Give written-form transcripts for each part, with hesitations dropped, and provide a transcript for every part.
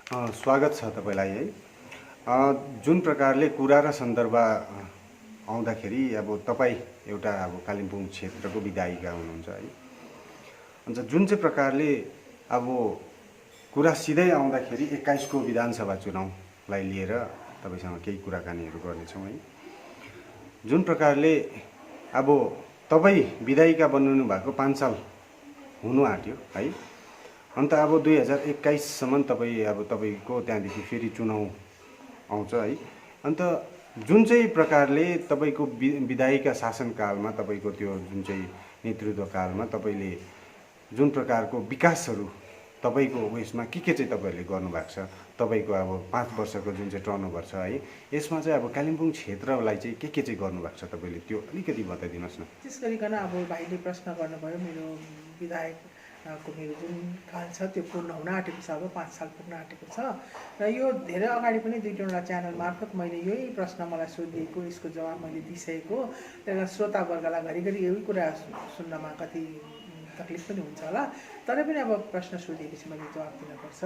स्वागत छ तपाईँलाई है। जुन प्रकारले कुरा र सन्दर्भ आउँदाखेरि अब तपाईँ एउटा अब कालिम्पोङ क्षेत्रको विधायिका हुनुहुन्छ है। अन्त जुन चाहिँ प्रकारले अब कुरा सिधै आउँदाखेरि 21 को विधानसभा चुनावलाई लिएर तपाईँसँग केही कुराकानीहरू गर्नेछौँ है। जुन प्रकारले अब तपाईँ विधायिका बन्नु भएको 5 साल हुनु आँट्यो है। अन्त अब 2021 सम्म तपाईँको त्यहाँदेखि फेरि चुनाव आउँछ है। अन्त जुन चाहिँ प्रकारले तपाईँको विधायिका शासनकालमा तपाईँको त्यो जुन चाहिँ नेतृत्वकालमा तपाईँले जुन प्रकारको विकासहरू तपाईँको उयसमा के चाहिँ तपाईँहरूले गर्नुभएको छ, तपाईँको अब 5 वर्षको जुन चाहिँ टर्नओभर छ है, यसमा चाहिँ अब कालिम्पोङ क्षेत्रलाई चाहिँ के चाहिँ गर्नुभएको छ तपाईँले त्यो अलिकति बताइदिनुहोस् न। त्यस गरिकन अब भाइले प्रश्न गर्नुभयो मेरो विधायकको मेरो जुन काल छ त्यो पूर्ण हुन आँटेको छ, अब 5 साल पुग्न आँटेको छ र यो धेरै अगाडि पनि 2-3वटा च्यानल मार्फत मैले यही प्रश्न मलाई सोधिएको, यसको जवाब मैले दिइसकेको। त्यहाँ श्रोतावर्गलाई घरिघरि यही कुरा सुन्नमा कति तकलिफ पनि हुन्छ होला, तर पनि अब प्रश्न सोधिएपछि मैले जवाब दिनुपर्छ।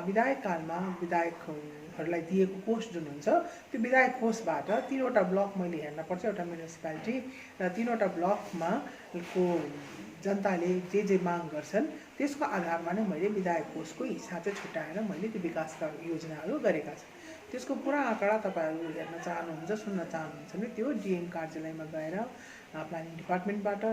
विधायक कालमा विधायकहरूलाई दिएको कोष जुन हुन्छ त्यो विधायक कोषबाट 3वटा ब्लक मैले हेर्न पर्छ, एउटा म्युनिसिपालिटी र 3वटा ब्लकमा को जनताले जे माग गर्छन् त्यसको आधारमा नै मैले विधायक कोषको हिस्सा चाहिँ छुट्याएर मैले त्यो विकासका योजनाहरू गरेका छन्। त्यसको पुरा आँकडा तपाईँहरू हेर्न चाहनुहुन्छ, सुन्न चाहनुहुन्छ भने त्यो डिएम कार्यालयमा गएर प्लानिङ डिपार्टमेन्टबाट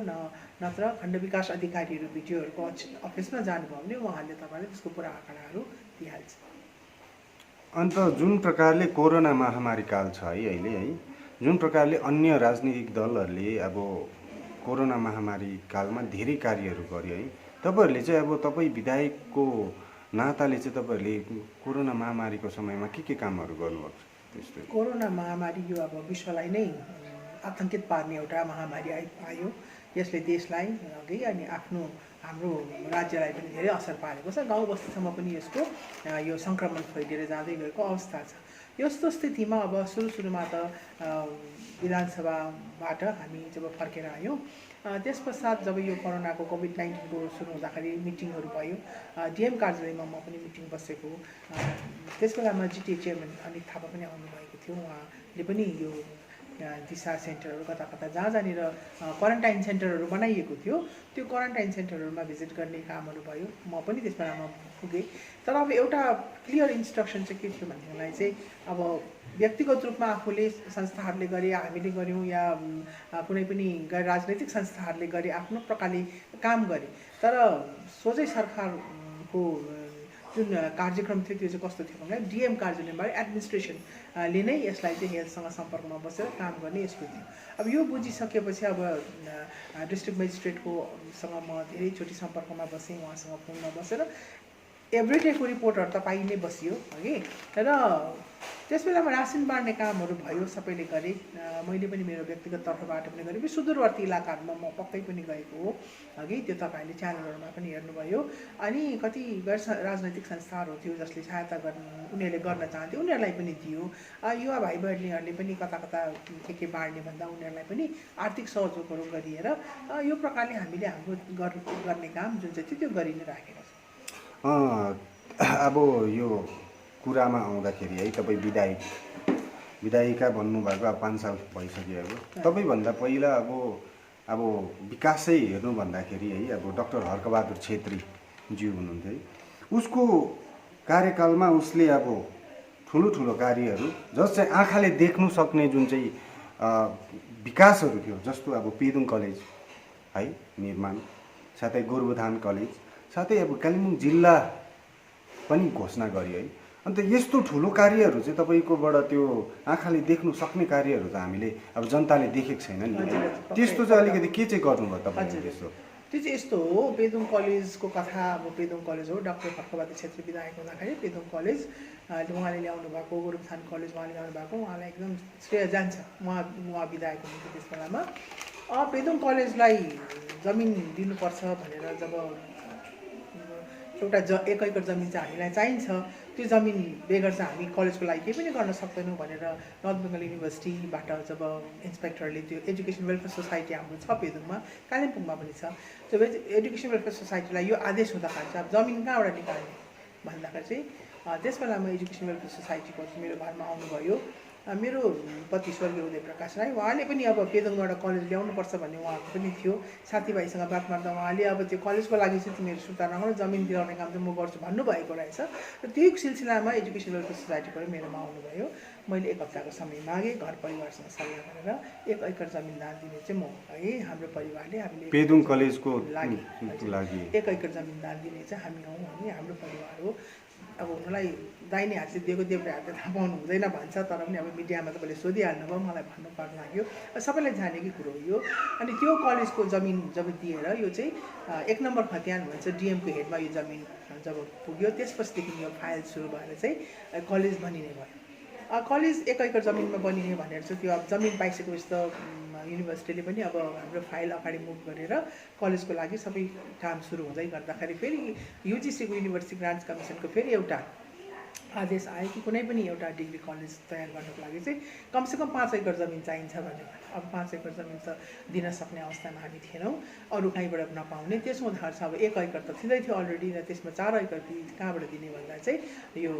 नत्र खण्ड विकास अधिकारीहरू भिडियोहरूको अफिसमा जानुभयो भने उहाँहरूले तपाईँले त्यसको पुरा आँकडाहरू दिइहाल्छ। अन्त जुन प्रकारले कोरोना महामारी काल छ है अहिले है, जुन प्रकारले अन्य राजनीतिक दलहरूले अब कोरोना महामारी कालमा धेरै कार्यहरू गर्यो है, तपाईँहरूले चाहिँ अब तपाईँ विधायकको नाताले चाहिँ तपाईँहरूले कोरोना महामारीको समयमा के कामहरू गर्नुभएको छ? त्यस्तो कोरोना महामारी यो अब विश्वलाई नै आतंकित पार्ने एउटा महामारी आयो। यसले देशलाई अघि अनि हाम्रो राज्यलाई पनि धेरै असर पारेको छ। गाउँ बस्तीसम्म पनि यसको यो सङ्क्रमण फैलिएर जाँदै गएको अवस्था छ। यस्तो स्थितिमा अब सुरुमा त विधानसभाबाट हामी जब फर्केर आयौँ, त्यस पश्चात जब यो कोरोनाको कोभिड-19 को सुरु हुँदाखेरि मिटिङहरू भयो, डिएम कार्यालयमा म पनि मिटिङ बसेको। त्यस बेलामा जिटिए चेयरम्यान अनित थापा पनि आउनुभएको थियो। उहाँले पनि यो दिशा सेन्टरहरू कता जहाँनिर क्वारेन्टाइन सेन्टरहरू बनाइएको थियो त्यो क्वारेन्टाइन सेन्टरहरूमा भिजिट गर्ने कामहरू भयो। म पनि त्यस बेलामा पुगेँ। तर अब एउटा क्लियर इन्स्ट्रक्सन चाहिँ के थियो भनेदेखिलाई चाहिँ अब व्यक्तिगत रूपमा आफूले संस्थाहरूले गरे, हामीले गऱ्यौँ या कुनै पनि गैर राजनैतिक संस्थाहरूले गरे, आफ्नो प्रकारले काम गरे, तर सोझै सरकारको जुन कार्यक्रम थियो त्यो चाहिँ कस्तो थियो भने डिएम कार्यालयबाट एडमिनिस्ट्रेसनले नै यसलाई चाहिँ हेल्थसँग सम्पर्कमा बसेर काम गर्ने यसको थियो। अब यो बुझिसकेपछि अब डिस्ट्रिक्ट मेजिस्ट्रेटकोसँग म धेरैचोटि सम्पर्कमा बसेँ, उहाँसँग फोनमा बसेर एभ्रिडेको रिपोर्टहरू त पाइ नै बसियो हगि। र त्यस बेलामा रासिन बाँड्ने कामहरू भयो, सबैले गरे। मैले पनि मेरो व्यक्तिगत तर्फबाट पनि गरेँ। सुदूरवर्ती इलाकाहरूमा म पक्कै पनि गएको हो हगि, त्यो तपाईँहरूले च्यानलहरूमा पनि हेर्नुभयो। अनि कति गैर राजनैतिक संस्थाहरू थियो जसले सहायता उनीहरूले गर्न चाहन्थ्यो, उनीहरूलाई पनि दियो। युवा भाइ बहिनीहरूले पनि कता के बाँड्ने भन्दा उनीहरूलाई पनि आर्थिक सहयोगहरू गरिएर यो प्रकारले हामीले हाम्रो गर्ने काम जुन चाहिँ थियो त्यो गरि नै राखेका छौँ। अब यो कुरामा आउँदाखेरि है, तपाईँ विधायिका बन्नुभएको अब 5 साल भइसक्यो। अब तपाईँभन्दा पहिला अब विकासै हेर्नु भन्दाखेरि है, अब डाक्टर हर्कबहादुर छेत्रीज्यू हुनुहुन्थ्यो है, उसको कार्यकालमा उसले अब ठुलो कार्यहरू जस चाहिँ आँखाले देख्नु सक्ने जुन चाहिँ विकासहरू थियो, जस्तो अब पेदुङ कलेज है निर्माण, साथै गोरुबथान कलेज, साथै अब कालिम्पोङ जिल्ला पनि घोषणा गरियो है। अन्त यस्तो ठुलो कार्यहरू चाहिँ तपाईँकोबाट त्यो आँखाले देख्नु सक्ने कार्यहरू त हामीले अब जनताले देखेको छैन नि। त्यस्तो चाहिँ अलिकति के चाहिँ गर्नुभयो तपाईँले? त्यस्तो त्यो चाहिँ यस्तो हो, पेदुङ कलेजको कथा। अब पेदुङ कलेज हो, डाक्टर हर्कबहादुर छेत्री विधायक हुँदाखेरि पेदुङ कलेज उहाँले ल्याउनु भएको, गोरुबथान कलेज उहाँले ल्याउनु भएको, उहाँलाई एकदम श्रेय जान्छ। उहाँ विधायक हुनुहुन्थ्यो त्यस बेलामा। पेदुङ कलेजलाई जमिन दिनुपर्छ भनेर जब एउटा 1 एकड जमिन चाहिँ हामीलाई चाहिन्छ, त्यो जमिन बेगर चाहिँ हामी कलेजको लागि केही पनि गर्न सक्दैनौँ भनेर नर्थ बेङ्गल युनिभर्सिटीबाट जब इन्सपेक्टरले त्यो एजुकेसन वेलफेयर सोसाइटी हाम्रो छ पेदुङमा, कालिम्पोङमा पनि छ, त्यो एजुकेसन वेलफेयर सोसाइटीलाई यो आदेश हुँदाखेरि चाहिँ अब जमिन कहाँबाट निकाल्ने, भन्दाखेरि चाहिँ त्यस बेलामा एजुकेसन वेलफेयर सोसाइटीको मेरो घरमा आउनुभयो मेरो पति स्वर्गीय उदय प्रकाश राई। उहाँले पनि अब पेदोङबाट कलेज ल्याउनुपर्छ भन्ने उहाँको पनि थियो। साथीभाइसँग बात मार्दा उहाँले अब त्यो कलेजको लागि चाहिँ तिमीहरू सुर्ता नगर, जमिन दिलाउने काम चाहिँ म गर्छु भन्नुभएको रहेछ। र त्यही सिलसिलामा एजुकेसन वेलफेयर सोसाइटीबाट मेरोमा आउनुभयो। मैले 1 हप्ताको समय मागेँ, घर परिवारसँग सल्लाह गरेर 1 एकर जमिन दान दिने चाहिँ म है हाम्रो परिवारले हामीले पेदुङ कलेजको लागि 1 एकर जमिन दान दिने चाहिँ हामी हौँ भने हाम्रो परिवार हो। अब उनीलाई दाहिने हातले दिएको देब्रे हातले थाहा पाउनु हुँदैन भन्छ, तर पनि अब मिडियामा तपाईँले सोधिहाल्नुभयो, मलाई भन्नु पर्न लाग्यो। सबैलाई जानेकै कुरो हो यो। अनि त्यो कलेजको जमिन जब दिएर यो चाहिँ 1 नम्बर खतियान भन्छ डिएमको हेडमा यो जमिन जब पुग्यो त्यसपछिदेखि यो फाइल सुरु भएर चाहिँ कलेज बनिने भयो। कलेज 1 एकर जमिनमा बनिने भनेर चाहिँ त्यो अब जमिन पाइसकेपछि त युनिभर्सिटीले पनि अब हाम्रो फाइल अगाडि मुभ गरेर कलेजको लागि सबै काम सुरु हुँदै गर्दाखेरि फेरि युजिसीको युनिभर्सिटी ग्रान्ट्स कमिसनको फेरि एउटा आदेश आयो कि कुनै पनि एउटा डिग्री कलेज तयार गर्नको लागि चाहिँ कमसेकम 5 एकर जमिन चाहिन्छ भनेर। अब 5 एकर जमिन त दिन सक्ने अवस्थामा हामी थिएनौँ, अरू कहीँबाट नपाउने। त्यसो हुँदाखेरि चाहिँ अब 1 एकर त थिँदै थियो अलरेडी, र त्यसमा 4 एकर कहाँबाट दिने भन्दा चाहिँ यो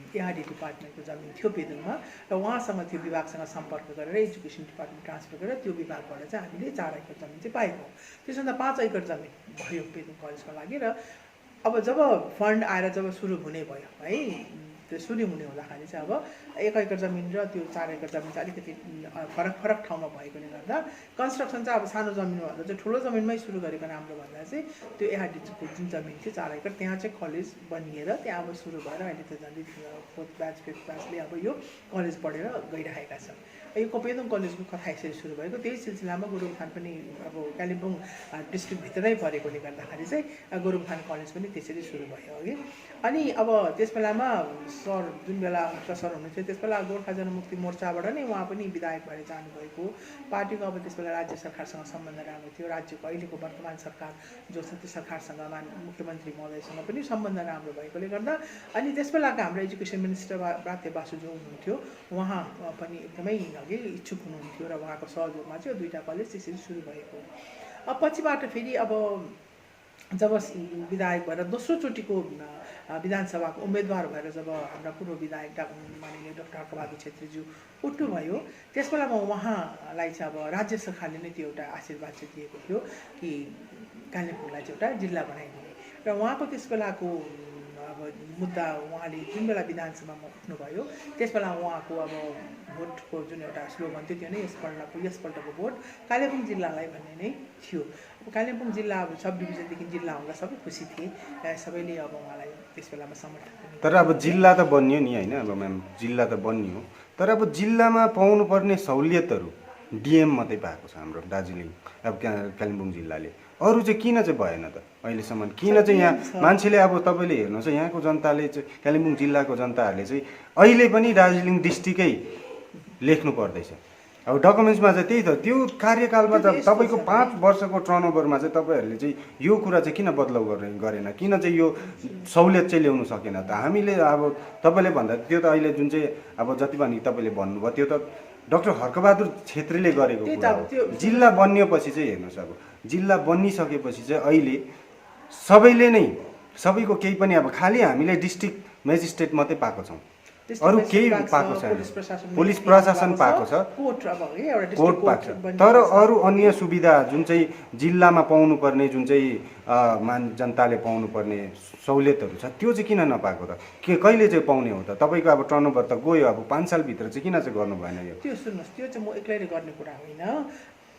एआरडी डिपार्टमेन्टको जमिन थियो पेदोङमा, र उहाँसँग त्यो विभागसँग सम्पर्क गरेर एजुकेसन डिपार्टमेन्ट ट्रान्सफर गरेर त्यो विभागबाट चाहिँ हामीले 4 एकर जमिन चाहिँ पाएको। त्यसो भन्दा 5 एकर जमिन भयो पेदोङ कलेजको लागि। र अब जब फन्ड आएर जब सुरु हुने भयो है, त्यो सुरु हुने हुँदाखेरि चाहिँ अब 1 एकर जमिन र त्यो 4 एकर जमिन चाहिँ अलिकति फरक ठाउँमा भएकोले गर्दा कन्स्ट्रक्सन चाहिँ अब सानो जमिनभन्दा चाहिँ ठुलो जमिनमै सुरु गरेको राम्रो भन्दा चाहिँ त्यो एआरडीको जुन जमिन थियो 4 एकर, त्यहाँ चाहिँ कलेज बनिएर त्यहाँ अब सुरु भएर अहिले त झन्डै 4th ब्याच 5th ब्याचले अब यो कलेज पढेर गइरहेका छन्। यो पेदोङ कलेजको कथा यसरी सुरु भएको। त्यही सिलसिलामा गोरुबथान पनि अब कालिम्पोङ डिस्ट्रिक्टभित्रै परेकोले गर्दाखेरि चाहिँ गोरुबथान कलेज पनि त्यसरी सुरु भयो अघि। अनि अब त्यस बेलामा सर जुन बेला भट्ट सर हुनुहुन्थ्यो त्यस बेला गोर्खा जनमुक्ति मोर्चाबाट नै उहाँ पनि विधायक भएर जानुभएको। पार्टीको अब त्यस बेला राज्य सरकारसँग सम्बन्ध राम्रो थियो, राज्यको अहिलेको वर्तमान सरकार जो छ त्यो सरकारसँग मुख्यमन्त्री महोदयसँग पनि सम्बन्ध राम्रो भएकोले गर्दा अनि त्यस बेलाका हाम्रो एजुकेसन मिनिस्टर प्राते बासु जो हुनुहुन्थ्यो उहाँ पनि एकदमै अघि इच्छुक हुनुहुन्थ्यो र उहाँको सहयोगमा चाहिँ 2टा कलेज त्यसरी सुरु भएको। अब पछिबाट फेरि अब जब विधायक भएर दोस्रोचोटिको विधानसभाको उम्मेदवार भएर जब हाम्रा पूर्व विधायक माननीय डाक्टर हर्कबहादुर छेत्रीज्यू उठ्नुभयो त्यस बेलामा उहाँलाई चाहिँ अब राज्य सरकारले नै त्यो एउटा आशीर्वाद चाहिँ दिएको थियो कि कालिम्पोङलाई चाहिँ एउटा जिल्ला बनाइदिने। र उहाँको त्यस बेलाको अब मुद्दा उहाँले जुन बेला विधानसभामा उठ्नुभयो त्यस बेला उहाँको अब भोटको जुन एउटा स्लोगन थियो त्यो नै यसपल्टको भोट कालिम्पोङ जिल्लालाई भन्ने नै थियो। कालिम्पोङ जिल्ला अब सब डिभिजनदेखि जिल्ला हुँदा सबै खुसी थिए, सबैले अब उहाँलाई त्यस बेलामा समर्थन। तर अब जिल्ला त बन्यो नि होइन, अब म्याम जिल्ला त बन्यो, तर अब जिल्लामा पाउनुपर्ने सहुलियतहरू डिएम मात्रै पाएको छ हाम्रो दार्जिलिङ अब कालिम्पोङ जिल्लाले, अरू चाहिँ किन चाहिँ भएन त अहिलेसम्म? किन चाहिँ यहाँ मान्छेले अब तपाईँले हेर्नुहोस् यहाँको जनताले चाहिँ कालिम्पोङ जिल्लाको जनताहरूले चाहिँ अहिले पनि दार्जिलिङ डिस्ट्रिक्टै लेख्नु पर्दैछ। अब डकुमेन्ट्समा चाहिँ त्यही त त्यो कार्यकालमा त तपाईँको 5 वर्षको टर्नओभरमा चाहिँ तपाईँहरूले चाहिँ यो कुरा चाहिँ किन बदलाउ गरेन, किन चाहिँ यो सहुलियत चाहिँ ल्याउनु सकेन त? हामीले अब तपाईँले भन्दा त्यो त अहिले जुन चाहिँ अब जति पनि तपाईँले भन्नुभयो त्यो त डाक्टर हर्कबहादुर छेत्रीले गरेको कुरा हो। जिल्ला बनिएपछि चाहिँ हेर्नुहोस् अब जिल्ला बनिसकेपछि चाहिँ अहिले सबैले नै सबैको केही पनि अब खालि हामीले डिस्ट्रिक्ट मेजिस्ट्रेट मात्रै पाएको छौँ, अरू केही पाएको छैन। पुलिस प्रशासन पाएको छ, कोर्ट पाएको छ, तर अरू अन्य सुविधा जुन चाहिँ जिल्लामा पाउनुपर्ने जुन चाहिँ जनताले पाउनुपर्ने सहुलियतहरू छ त्यो चाहिँ किन नपाएको त? कहिले चाहिँ पाउने हो त? तपाईँको अब टर्नओभर त गयो, अब 5 सालभित्र चाहिँ किन चाहिँ गर्नु भएन यो? त्यो सुन्नुहोस्, त्यो चाहिँ म एक्लैले गर्ने कुरा होइन।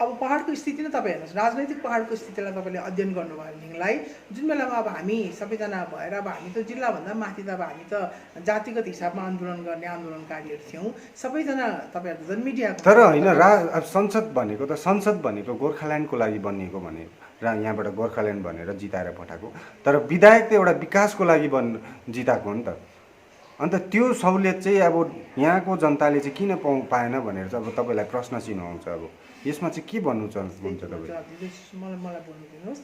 अब पहाडको स्थिति नै तपाईँ हेर्नुहोस्, राजनैतिक पहाडको स्थितिलाई तपाईँले अध्ययन गर्नुभयो भनेदेखिलाई जुन बेलामा अब हामी सबैजना भएर अब हामी त जिल्लाभन्दा माथि त अब हामी त जातिगत हिसाबमा आन्दोलन गर्ने आन्दोलनकारीहरू थियौँ सबैजना, तपाईँहरू झन् मिडिया। तर होइन अब संसद भनेको गोर्खाल्यान्डको लागि बनिएको भने र यहाँबाट गोर्खाल्यान्ड भनेर जिताएर पठाएको, तर विधायक त एउटा विकासको लागि जिताएको हो नि त। अन्त त्यो सहुलियत चाहिँ अब यहाँको जनताले चाहिँ किन पाएन भनेर चाहिँ अब तपाईँलाई प्रश्न चिन्ह आउँछ। अब यसमा चाहिँ के भन्नु चाहनुहुन्छ तपाईँ? मलाई बोल्नु दिनुहोस्।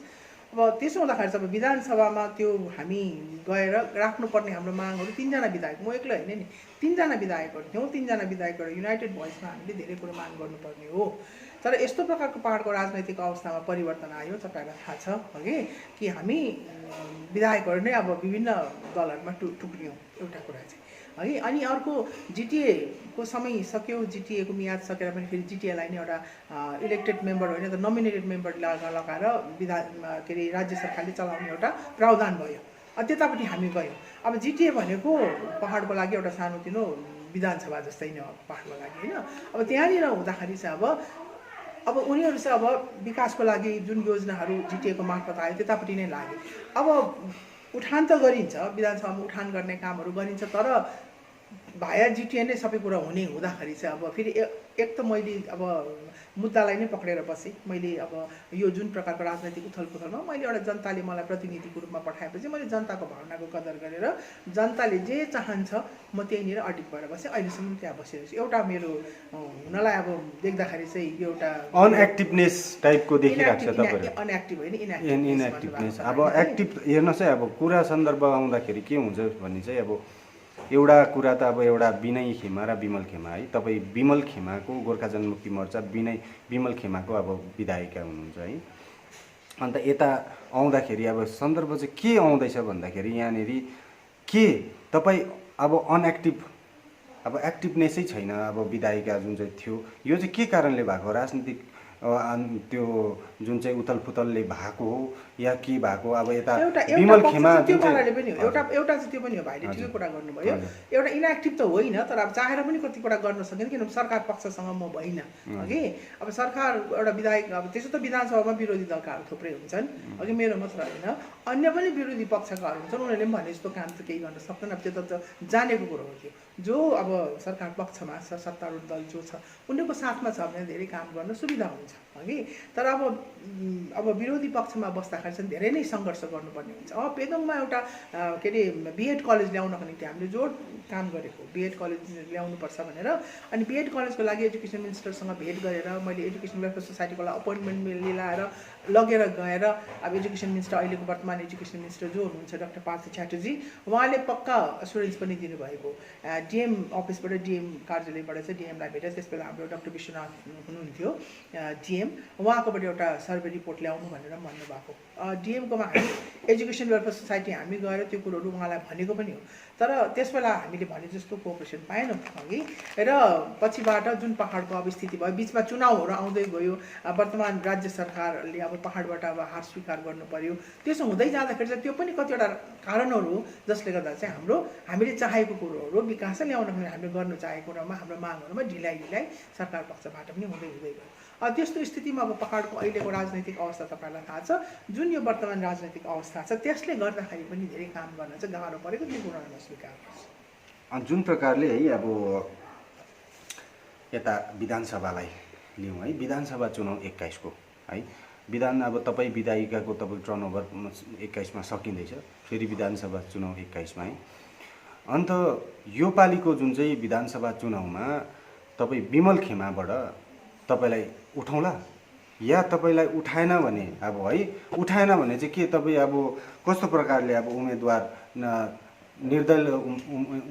अब त्यसो हुँदाखेरि चाहिँ अब विधानसभामा त्यो हामी गएर राख्नुपर्ने हाम्रो मागहरू 3जना विधायक, म एक्लै होइन नि, 3जना विधायकहरू थियौँ। 3जना विधायकहरू युनाइटेड भोइसमा हामीले धेरै कुरो माग गर्नुपर्ने हो। तर यस्तो प्रकारको पहाडको राजनैतिक अवस्थामा परिवर्तन आयो तपाईँलाई थाहा छ हगि कि हामी विधायकहरू नै अब विभिन्न दलहरूमा टुक्रियौँ एउटा कुरा चाहिँ है। अनि अर्को जिटिएको समय सक्यो, जिटिएको मियाद सकेर पनि फेरि जिटिएलाई नै एउटा इलेक्टेड मेम्बर होइन त नोमिनेटेड मेम्बर लगाएर के अरे राज्य सरकारले चलाउने एउटा प्रावधान भयो। त्यतापट्टि हामी गयौँ। अब जिटिए भनेको पहाडको लागि एउटा सानोतिनो विधानसभा जस्तै नै हो पहाडको लागि होइन। अब त्यहाँनिर हुँदाखेरि चाहिँ अब उनीहरू चाहिँ अब विकासको लागि जुन योजनाहरू जिटिएको मार्फत आयो त्यतापट्टि नै लाग्यो। अब उठान त गरिन्छ, विधानसभामा उठान गर्ने कामहरू गरिन्छ, तर भाया जिटिए नै सबै कुरा हुने हुँदाखेरि चाहिँ अब फेरि एक त मैले अब मुद्दालाई नै पक्रेर बसेँ। मैले अब यो जुन प्रकारको राजनैतिक उथलपुथलमा मैले एउटा जनताले मलाई प्रतिनिधिको रूपमा पठाएपछि मैले जनताको भावनाको कदर गरेर जनताले जे चाहन्छ म त्यहीँनिर अडिट भएर बसेँ। अहिलेसम्म त्यहाँ बसिरहेको छु। एउटा मेरो हुनलाई अब देख्दाखेरि चाहिँ यो एउटा अनएक्टिभनेस टाइपको देखिरहेको छ तपाईँहरू। अनएक्टिभ होइन, इनएक्टिभनेस। अब एक्टिभ हेर्नुहोस् है, अब कुरा सन्दर्भ आउँदाखेरि के हुन्छ भने चाहिँ अब एउटा कुरा त अब एउटा विनय खेमा र विमल खेमा है। तपाईँ विमल खेमाको गोर्खा जनमुक्ति मोर्चा विमल खेमाको अब विधायिका हुनुहुन्छ है। अन्त यता आउँदाखेरि अब सन्दर्भ चाहिँ के आउँदैछ भन्दाखेरि यहाँनिर के तपाईँ अब अनएक्टिभ, अब एक्टिभनेसै छैन अब विधायिका जुन चाहिँ थियो, यो चाहिँ के कारणले भएको? राजनीतिक त्यो जुन चाहिँ उथलपुथलले भएको हो या के भएको? अब यता विमल खेमा त्यो पाराले पनि हो, एउटा चाहिँ त्यो पनि हो। भाइले ठिकै कुरा गर्नुभयो। एउटा इनएक्टिभ त होइन, तर अब चाहेर पनि कति कुरा गर्न सकिन्छ किनभने सरकार पक्षसँग म भइनँ अघि। अब सरकार एउटा विधायक, अब त्यसो त विधानसभामा विरोधी दलकाहरू थुप्रै हुन्छन् अघि, मेरो मात्र होइन, अन्य पनि विरोधी पक्षकाहरू हुन्छन्। उनीहरूले पनि भने जस्तो काम त केही गर्न सक्दैन। अब त्यो त जानेको कुरो हो। त्यो जो अब सरकार पक्षमा छ, सत्तारूढ दल जो छ उनीहरूको साथमा छ भने धेरै काम गर्न सुविधा हुन्छ हगि। तर अब विरोधी पक्षमा बस्दाखेरि चाहिँ धेरै नै सङ्घर्ष गर्नुपर्ने हुन्छ। अब पेदोङमा एउटा के अरे बिएड कलेज ल्याउनको निम्ति हामीले जोड काम गरेको, बिएड कलेज ल्याउनुपर्छ भनेर। अनि बिएड कलेजको लागि एजुकेसन मिनिस्टरसँग भेट गरेर मैले एजुकेसन वेलफेयर सोसाइटीको अपोइन्टमेन्ट लिएर लगेर गएर अब एजुकेसन मिनिस्टर, अहिलेको वर्तमान एजुकेसन मिनिस्टर जो हुनुहुन्छ डाक्टर पार्थ च्याटर्जी, उहाँले पक्का एसुरेन्स पनि दिनुभएको। डिएम अफिसबाट, डिएम कार्यालयबाट चाहिँ डिएमलाई भेटेर त्यसबेला हाम्रो डाक्टर विश्वनाथ हुनुहुन्थ्यो डिएम, उहाँकोबाट एउटा सर्वे रिपोर्ट ल्याउनु भनेर भन्नुभएको। डिएमकोमा हामी एजुकेसन वेलफेयर सोसाइटी हामी गएर त्यो कुरोहरू उहाँलाई भनेको पनि हो। तर त्यसबेला हामीले भने जस्तो कोअपरेसन पाएनौँ अघि। र पछिबाट जुन पहाडको अब स्थिति भयो, बिचमा चुनावहरू आउँदै गयो, वर्तमान राज्य सरकारले अब पहाडबाट अब हार स्वीकार गर्नु पर्यो। त्यसो हुँदै जाँदाखेरि चाहिँ त्यो पनि कतिवटा कारणहरू हो जसले गर्दा चाहिँ हामीले चाहेको कुरोहरू विकास ल्याउनको निम्ति हामीले गर्न चाहेको कुरामा हाम्रो मागहरूमा ढिलाइ सरकार पक्षबाट पनि हुँदै गयो। त्यस्तो स्थितिमा अब पहाडको अहिलेको राजनैतिक अवस्था तपाईँलाई थाहा छ, जुन यो वर्तमान राजनैतिक अवस्था छ त्यसले गर्दाखेरि पनि धेरै काम गर्न चाहिँ गाह्रो परेको त्यो कुरामा स्वीकार गर्छ। जुन प्रकारले है अब यता विधानसभालाई लिउँ है, विधानसभा चुनाव 21को है, विधान अब तपाईँ विधायिकाको तपाईँ टर्नओभर 21मा सकिँदैछ, फेरि विधानसभा चुनाव 21मा है। अन्त यो पालिको जुन चाहिँ विधानसभा चुनावमा तपाईँ विमल खेमाबाट तपाईँलाई उठाउला या तपाईँलाई उठाएन भने अब है, उठाएन भने चाहिँ के तपाईँ अब कस्तो प्रकारले अब उम्मेदवार निर्दलीय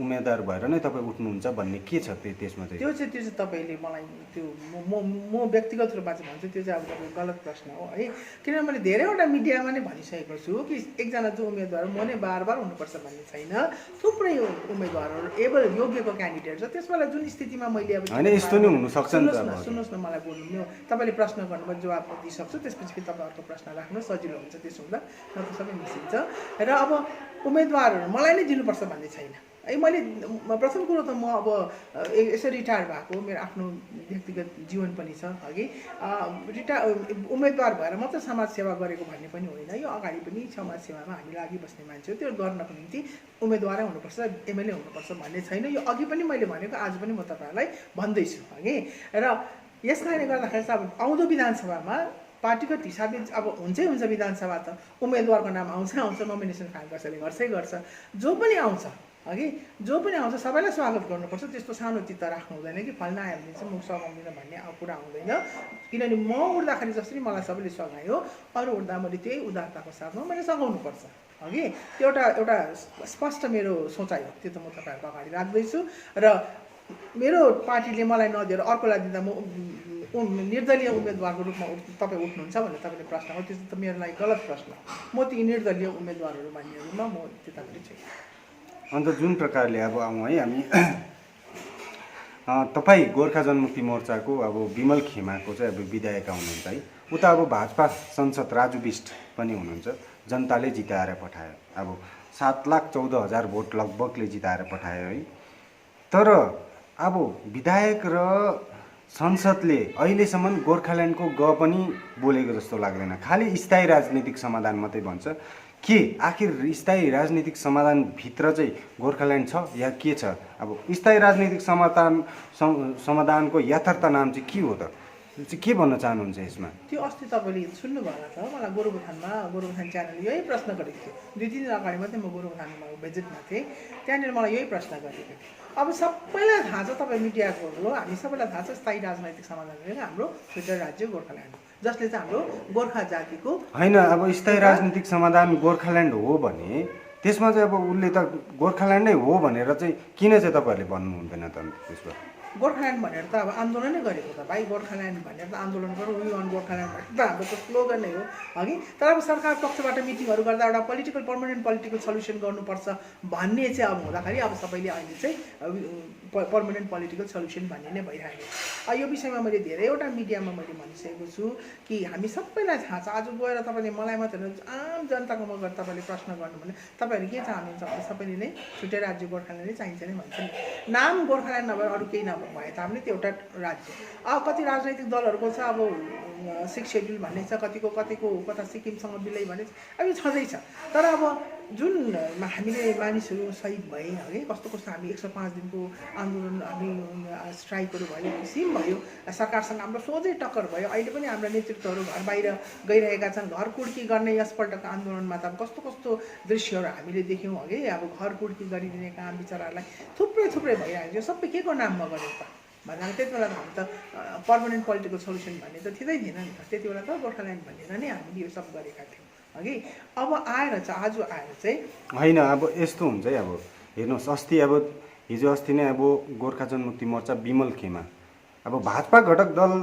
उम्मेदवार भएर नै तपाईँ उठ्नुहुन्छ भन्ने के छ त्यसमा चाहिँ? त्यो चाहिँ तपाईँले मलाई त्यो म व्यक्तिगत रूपमा चाहिँ भन्छु, त्यो चाहिँ अब तपाईँको गलत प्रश्न हो है। किनभने मैले धेरैवटा मिडियामा नै भनिसकेको छु कि एकजना जो उम्मेदवार म नै बार हुनुपर्छ भन्ने छैन। थुप्रै उम्मेदवारहरू एबल योग्यको क्यान्डिडेट छ। त्यसबाट जुन स्थितिमा मैले अब होइन यस्तो नै हुनसक्छ नि त। सुन्नुहोस् न, मलाई बोल्नु, तपाईँले प्रश्न गर्नुभयो, जवाब दिइसक्छु, त्यसपछि फेरि तपाईँ अर्को प्रश्न राख्नु सजिलो हुन्छ। त्यसो हुँदा नत्र सबै मिसिन्छ। र अब उम्मेदवारहरू मलाई नै दिनुपर्छ भन्ने छैन है। मैले प्रथम कुरो त म अब यसरी रिटायर भएको, मेरो आफ्नो व्यक्तिगत जीवन पनि छ हगि। उम्मेदवार भएर मात्र समाज सेवा गरेको भन्ने पनि होइन। यो अगाडि पनि समाज सेवामा हामी लागिबस्ने मान्छे हो। त्यो गर्नको निम्ति उम्मेदवारै हुनुपर्छ, एमएलए हुनुपर्छ भन्ने छैन। यो अघि पनि मैले भनेको, आज पनि म तपाईँहरूलाई भन्दैछु हगि। र यस कारणले गर्दाखेरि चाहिँ अब आउँदो विधानसभामा पार्टीगत हिसाबले अब हुन्छ विधानसभा त उम्मेदवारको नाम आउँछ, नोमिनेसन फाइल गर्छै गर्छ। जो पनि आउँछ हगि, जो पनि आउँछ सबैलाई स्वागत गर्नुपर्छ। त्यस्तो सानो चित्त राख्नु हुँदैन कि फल्ना आयो भने चाहिँ म सघाउँदिनँ भन्ने कुरा आउँदैन। किनभने म उड्दाखेरि जसरी मलाई सबैले सघायो, अरू उड्दा मैले त्यही उदारताको साथमा मैले सघाउनुपर्छ हगि। त्यो एउटा स्पष्ट मेरो सोचाइ हो। त्यो त म तपाईँहरूको अगाडि राख्दैछु। र मेरो पार्टीले मलाई नदिएर अर्कोलाई दिँदा म निर्दलीय उम्मेदवारको रूपमा तपाईँ उठ्नुहुन्छ भनेर तपाईँले प्रश्न हो, त्यो त मेरो लागि गलत प्रश्न हो। म ती निर्दलीय उम्मेदवारहरू मान्नेहरूमा म त्यतापट्टि छैन। अन्त जुन प्रकारले अब आउँ है हामी तपाईँ गोर्खा जनमुक्ति मोर्चाको अब विमल खेमाको चाहिँ अब विधायक हुनुहुन्छ है, उता अब भाजपा सांसद राजु बिष्ट पनि हुनुहुन्छ, जनताले जिताएर पठायो, अब 7,14,000 भोट लगभगले जिताएर पठायो है। तर अब विधायक र संसदले अहिलेसम्म गोर्खाल्यान्डको ग पनि बोलेको जस्तो लाग्दैन, खालि स्थायी राजनीतिक समाधान मात्रै भन्छ। के आखिर स्थायी राजनीतिक समाधानभित्र चाहिँ गोर्खाल्यान्ड छ या के छ? अब स्थायी राजनीतिक समाधानको यथार्थ नाम चाहिँ के हो त? के भन्न चाहनुहुन्छ यसमा? त्यो अस्ति तपाईँले सुन्नुभयो होला त, मलाई गोरुबथान च्यानल यही प्रश्न गरेको थियो। 2-3 दिन अगाडि मात्रै म गोरुबथानमा भिजिटमा थिएँ, त्यहाँनिर मलाई यही प्रश्न गरेको थियो। अब सबैलाई थाहा छ, तपाईँ मिडियाको हो, हामी सबैलाई थाहा छ स्थायी राजनैतिक समाधान भनेको हाम्रो छुट्टै राज्य गोर्खाल्यान्ड हो, जसले चाहिँ हाम्रो गोर्खा जातिको होइन। अब स्थायी राजनीतिक समाधान गोर्खाल्यान्ड हो भने त्यसमा चाहिँ अब उसले त गोर्खाल्यान्डै हो भनेर चाहिँ किन चाहिँ तपाईँहरूले भन्नु हुँदैन त? त्यसमा गोर्खाल्यान्ड भनेर त अब आन्दोलनै गरेको त भाइ, गोर्खाल्यान्ड भनेर त आन्दोलन गरौँ, वी वान गोर्खाल्यान्ड भनेर त हाम्रो त स्लोगन नै हो अघि। तर अब सरकार पक्षबाट मिटिङहरू गर्दा एउटा पर्मानेन्ट पोलिटिकल सल्युसन गर्नुपर्छ भन्ने चाहिँ अब हुँदाखेरि अब सबैले अहिले चाहिँ पर्मानेन्ट पोलिटिकल सल्युसन भन्ने नै भइरहेको छ। यो विषयमा मैले धेरैवटा मिडियामा मैले भनिसकेको छु कि हामी सबैलाई थाहा छ। आज गएर तपाईँले मलाई मात्र आम जनताकोमा गएर तपाईँले प्रश्न गर्नु भने तपाईँहरू के चाहनुहुन्छ भने सबैले नै छुट्टै राज्य गोर्खाल्यान्ड नै चाहिन्छ नै भन्छ नि। नाम गोर्खाल्यान्ड नभएर अरू केही नभए तापनि त्यो एउटा राज्य। अब कति राजनैतिक दलहरूको छ, अब 6 सेड्युल भन्ने छ, कतिको कता सिक्किमसँग बिलै भन्ने छ, अब यो छँदैछ। तर अब जुन हामीले मानिसहरू सहिद भए है, कस्तो हामी 105 दिनको आन्दोलन, हामी स्ट्राइकहरू भयो, किसिम भयो, सरकारसँग हाम्रो सोझै टक्कर भयो। अहिले पनि हाम्रा नेतृत्वहरू घर बाहिर गइरहेका छन्। घर कुड्की गर्ने यसपल्टको आन्दोलनमा त अब कस्तो दृश्यहरू हामीले देख्यौँ है। अब घर कुड्की गरिदिने काम बिचराहरूलाई थुप्रै भइरहेको थियो। सबै के को नाममा गर्यो त भन्दा त्यति बेला त हामी त पर्मानेन्ट पोलिटिकल सल्युसन भन्ने त थिँदै थिएन नि त। त्यति बेला त गोर्खाल्यान्ड भनेर नै हामीले यो सब गरेका थियौँ अघि। अब आज आएर चाहिँ होइन, अब यस्तो हुन्छ है। अब हेर्नुहोस्, हिजो अस्ति नै अब गोर्खा जनमुक्ति मोर्चा विमल खेमा अब भाजपा घटक दल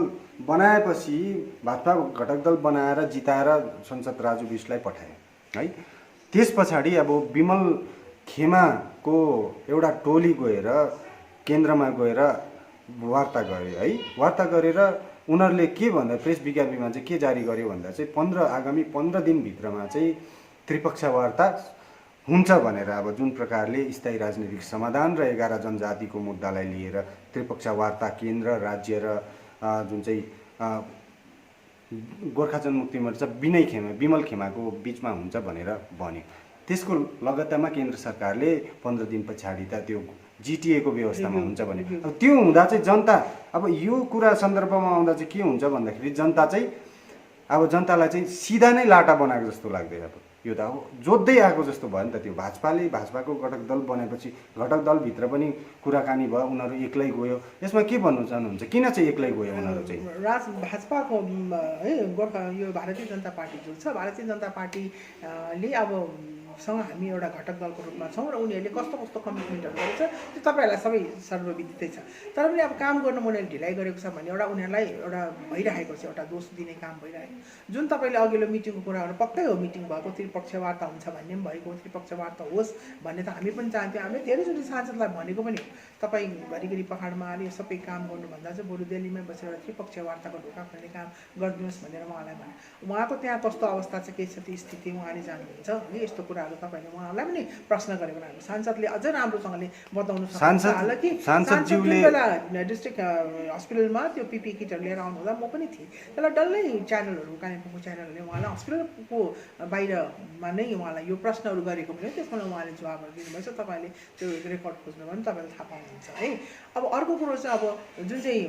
बनाएपछि, भाजपा घटक दल बनाएर जिताएर संसद राजु बिष्टलाई पठायो है। त्यस पछाडि अब विमल खेमाको एउटा टोली गएर केन्द्रमा गएर वार्ता गरे है। वार्ता गरेर उनीहरूले के भन्दा प्रेस विज्ञप्तिमा चाहिँ के जारी गर्यो भन्दा चाहिँ आगामी 15 दिनभित्रमा चाहिँ त्रिपक्षीय वार्ता हुन्छ भनेर, अब जुन प्रकारले स्थायी राजनीतिक समाधान र 11 जनजातिको मुद्दालाई लिएर त्रिपक्षीय वार्ता केन्द्र, राज्य र जुन चाहिँ गोर्खा जनमुक्ति मोर्चा विमल खेमाको बिचमा हुन्छ भनेर भन्यो। त्यसको लगत्तामा केन्द्र सरकारले 15 दिन पछाडि त त्यो जिटिएको व्यवस्थामा हुन्छ भने, अब त्यो हुँदा चाहिँ जनता, अब यो कुरा सन्दर्भमा आउँदा चाहिँ के हुन्छ भन्दाखेरि जनतालाई चाहिँ सिधा नै लाटा बनाएको जस्तो लाग्दैन। अब यो त अब जोत्दै आएको जस्तो भयो नि त। त्यो भाजपाको घटक दल बनेपछि घटक दलभित्र पनि कुराकानी भयो, उनीहरू एक्लै गयो। यसमा के भन्नु चाहनुहुन्छ, किन चाहिँ एक्लै गयो उनीहरू चाहिँ? भाजपाको है गोर्खा यो भारतीय जनता पार्टी जो छ, भारतीय जनता पार्टीले अब सँग हामी एउटा घटक दलको रूपमा छौँ र उनीहरूले कस्तो कमिटमेन्टहरू गरेको छ त्यो तपाईँहरूलाई सबै सर्वविदितै छ। तर पनि अब काम गर्नु उनीहरूले ढिलाइ गरेको छ भने उनीहरूलाई एउटा भइरहेको छ, एउटा दोष दिने काम भइरहेको। जुन तपाईँले अघिल्लो मिटिङको कुराहरू पक्कै हो, मिटिङ भएको, त्रिपक्षीय वार्ता हुन्छ भन्ने पनि भएको, त्रिपक्षीय वार्ता होस् भन्ने त हामी पनि चाहन्थ्यौँ। हामीले धेरैचोटि सांसदलाई भनेको पनि हो, तपाईँ घरिघरि पहाडमा आएर यो सबै काम गर्नुभन्दा चाहिँ बरु दिल्लीमै बसेर त्रिपक्षीय वार्ताको ढोका खोल्ने काम गरिदिनुहोस् भनेर उहाँलाई भने। उहाँको त्यहाँ कस्तो अवस्था छ, के छ त्यो स्थिति उहाँले जान्नुहुन्छ है। यस्तो कुराहरू तपाईँले उहाँलाई पनि प्रश्न गरेको हामी सांसदले अझ राम्रोसँगले बताउनु सक्नुहुन्छ। हालाकि सांसद जुन बेला डिस्ट्रिक्ट हस्पिटलमा त्यो पिपी किटहरू लिएर आउनुहुँदा म पनि थिएँ। त्यसलाई डल्लै च्यानलहरू, कालिम्पोङको च्यानलहरूले उहाँलाई हस्पिटलको बाहिरमा नै उहाँलाई यो प्रश्नहरू गरेको पनि हो। त्यसमा उहाँले जवाबहरू दिनुभएछ। तपाईँले त्यो रेकर्ड खोज्नु भने तपाईँले थाहा पाउनुहुन्छ है। अब अर्को कुरो चाहिँ अब जुन चाहिँ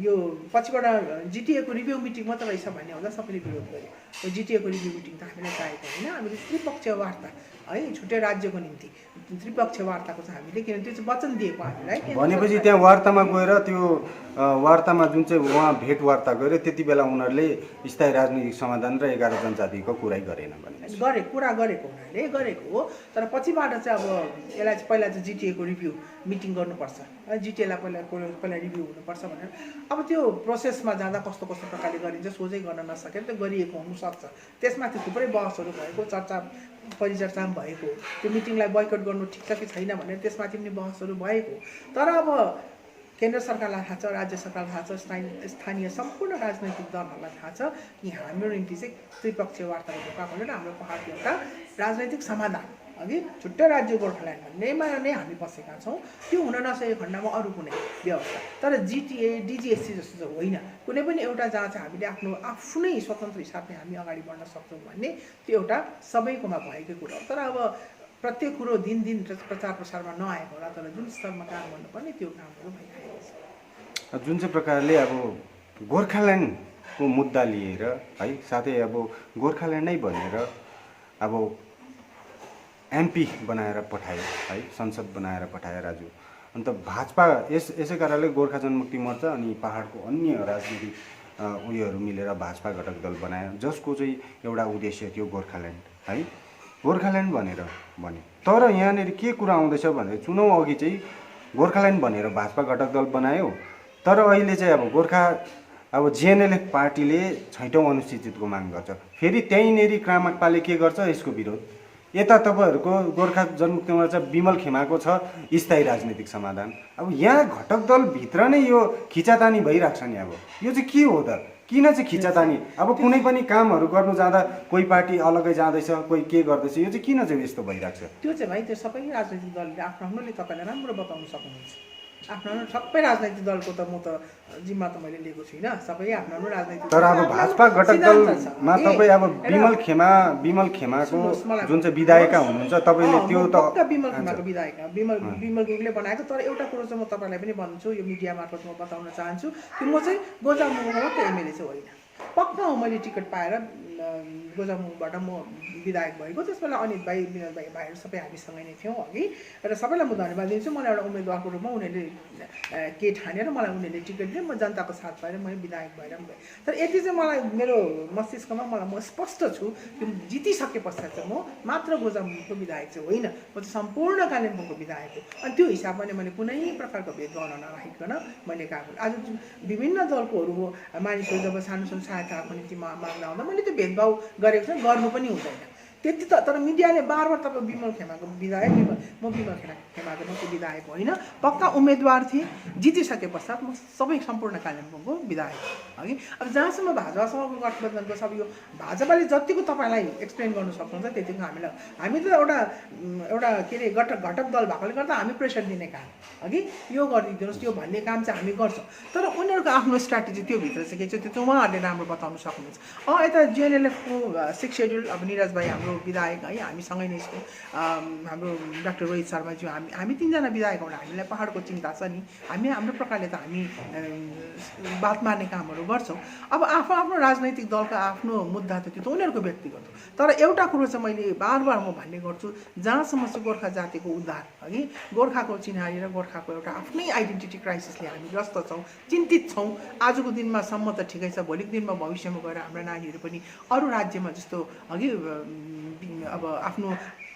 यो पछिबाट जिटिएको रिभ्यू मिटिङ मात्र रहेछ भन्ने हुँदा सबैले विरोध गर्यो। यो जिटिएको रिभ्यू मिटिङ त हामीलाई चाहिएको होइन। हामीले त्रिपक्षीय वार्ता है छुट्टै राज्यको निम्ति त्रिपक्षीय वार्ताको चाहिँ हामीले किनभने त्यो चाहिँ वचन दिएको हामीलाई भनेपछि त्यहाँ वार्तामा गएर त्यो वार्तामा जुन चाहिँ उहाँ भेट वार्ता गऱ्यो त्यति बेला उनीहरूले स्थायी राजनीतिक समाधान र 11 जनजातिको कुरै गरेन भने कुरा गरेको उनीहरूले गरेको हो तर पछिबाट चाहिँ अब यसलाई चाहिँ पहिला चाहिँ जिटिएको रिभ्यू मिटिङ गर्नुपर्छ जिटिएलाई पहिला रिभ्यू हुनुपर्छ भनेर अब त्यो प्रोसेसमा जाँदा कस्तो कस्तो प्रकारले गरिन्छ सोझै गर्न नसकेर त्यो गरिएको हुनसक्छ त्यसमाथि थुप्रै बहसहरू भएको चर्चा परिचर्चा भएको त्यो मिटिङलाई बोयकट गर्नु ठिक छ कि छैन भनेर त्यसमाथि पनि बहसहरू भएको तर अब केन्द्र सरकारलाई थाहा छ राज्य सरकारलाई थाहा छ स्थानीय सम्पूर्ण राजनैतिक दलहरूलाई थाहा छ कि हाम्रो निम्ति चाहिँ त्रिपक्षीय वार्ताको ढोका खोलेर हाम्रो पहाडको एउटा राजनैतिक समाधान अघि छुट्टै राज्य गोर्खाल्यान्ड भन्नेमा नै हामी बसेका छौँ त्यो हुन नसकेको खण्डमा अरू कुनै व्यवस्था तर जिटिए डिजिएससी जस्तो चाहिँ होइन कुनै पनि एउटा जहाँ चाहिँ हामीले आफ्नो आफ्नै स्वतन्त्र हिसाबले हामी अगाडि बढ्न सक्छौँ भन्ने त्यो एउटा सबैकोमा भएकै कुरा हो तर अब प्रत्येक कुरो दिन प्रचार प्रसारमा नआएको होला तर जुन स्तरमा काम गर्नुपर्ने त्यो कामहरू भइरहेको छ जुन चाहिँ प्रकारले अब गोर्खाल्यान्डको मुद्दा लिएर है साथै अब गोर्खाल्यान्ड नै भनेर अब एमपी बनाएर पठायो है संसद बनाएर पठायो राजु अन्त भाजपा यसै कारणले गोर्खा जनमुक्ति मोर्चा अनि पहाडको अन्य राजनीतिक उयोहरू मिलेर भाजपा घटक दल बनायो जसको चाहिँ एउटा उद्देश्य थियो गोर्खाल्यान्ड है गोर्खाल्यान्ड भनेर भने तर यहाँनिर के कुरा आउँदैछ भने चुनाउ अघि चाहिँ गोर्खाल्यान्ड भनेर भाजपा घटक दल बनायो तर अहिले चाहिँ अब गोर्खा अब जिएनएलएफ पार्टीले 6औं अनुसूचितको माग गर्छ फेरि त्यहीँनेरि क्रामाक्पाले के गर्छ यसको विरोध यता तपाईँहरूको गोर्खा जनमुक्ति मोर्चा विमल खेमाको छ स्थायी राजनीतिक समाधान अब यहाँ घटक दलभित्र नै यो खिचातानी भइरहेको छ नि अब यो चाहिँ के हो त किन चाहिँ खिचातानी अब कुनै पनि कामहरू गर्नु जाँदा कोही पार्टी अलग्गै जाँदैछ कोही के गर्दैछ यो चाहिँ किन चाहिँ यस्तो भइरहेको छ त्यो चाहिँ भाइ त्यो सबै राजनैतिक दलले आफ्नोले तपाईँलाई राम्रो बताउन सक्नुहुन्छ आफ्नो सबै राजनैतिक दलको त म त जिम्मा त मैले लिएको छुइनँ सबै आफ्नो राजनैतिक तर अब भाजपा घटक दलमा तपाईँ अब विमल खेमाको जुन चाहिँ विधायिका हुनुहुन्छ तपाईँले त्यो त विमल खेमाको विधायिका विमल गुरुङले बनाएको तर एउटा कुरो चाहिँ म तपाईँलाई पनि भन्छु यो मिडिया मार्फत म बताउन चाहन्छु कि म चाहिँ गोजामुङमा मात्रै एमएलए चाहिँ होइन पक्का हो मैले टिकट पाएर गोजामुङबाट म विधायक भएको त्यसबेला अनित भाइ विनोद भाइहरू सबै हामीसँगै नै थियौँ अघि र सबैलाई म धन्यवाद दिन्छु मलाई एउटा उम्मेदवारको रूपमा उनीहरूले के ठानेर मलाई उनीहरूले टिकट दिए म जनताको साथ पाएर मैले विधायक भएर पनि गएँ तर यति चाहिँ मलाई मेरो मस्तिष्कमा म स्पष्ट छु कि जितिसके पश्चात चाहिँ म मात्र गोजामुङको विधायक चाहिँ होइन म चाहिँ सम्पूर्ण कालिम्पोङको विधायक हो अनि त्यो हिसाबमा नै मैले कुनै प्रकारको भेदभाव नराखिकन मैले गएको आज विभिन्न दलकोहरू मानिसहरू जब सानो सानो सहायताको निम्ति माग्दा आउँदा मैले त्यो भेदभाव गरेको छु गर्नु पनि हुँदैन त्यति त तर मिडियाले बार तपाईँ विमल खेमाको विधायक म विमल खेमाको मात्रै विधायक होइन पक्का उम्मेदवार थिएँ जितिसके पश्चात म सबै सम्पूर्ण कालिम्पोङको विधायक अघि अब जहाँसम्म भाजपासँगको गठबन्धनको सब यो भाजपाले जतिको तपाईँलाई एक्सप्लेन गर्नु सक्नुहुन्छ त्यतिको हामी त एउटा के अरे घटक दल भएकोले गर्दा हामी प्रेसर दिने काम अघि यो गरिदिनुहोस् यो भन्ने काम चाहिँ हामी गर्छौँ तर उनीहरूको आफ्नो स्ट्राटेजी त्योभित्र चाहिँ के छ त्यो चाहिँ उहाँहरूले राम्रो बताउन सक्नुहुन्छ यता जिएनएलएफको 6 सेड्युल अब निरज भाइ हाम्रो विधायक है हामीसँगै नै छौँ हाम्रो डाक्टर रोहित शर्माज्यू हामी 3 जना विधायक हुँदा हामीलाई पहाडको चिन्ता छ नि हामी हाम्रो प्रकारले त हामी बात मार्ने कामहरू गर्छौँ अब आफ्नो राजनैतिक दलका आफ्नो मुद्दा त त्यो त उनीहरूको व्यक्तिगत हो तर एउटा कुरो चाहिँ मैले बार म भन्ने गर्छु जहाँसम्म चाहिँ गोर्खा जातिको उद्धार है गोर्खाको चिनारी र गोर्खाको एउटा आफ्नै आइडेन्टिटी क्राइसिसले हामी ग्रस्त छौँ चिन्तित छौँ आजको दिनमा सम्म त ठिकै छ भोलिको दिनमा भविष्यमा गएर हाम्रा नानीहरू पनि अरू राज्यमा जस्तो अघि अब आफ्नो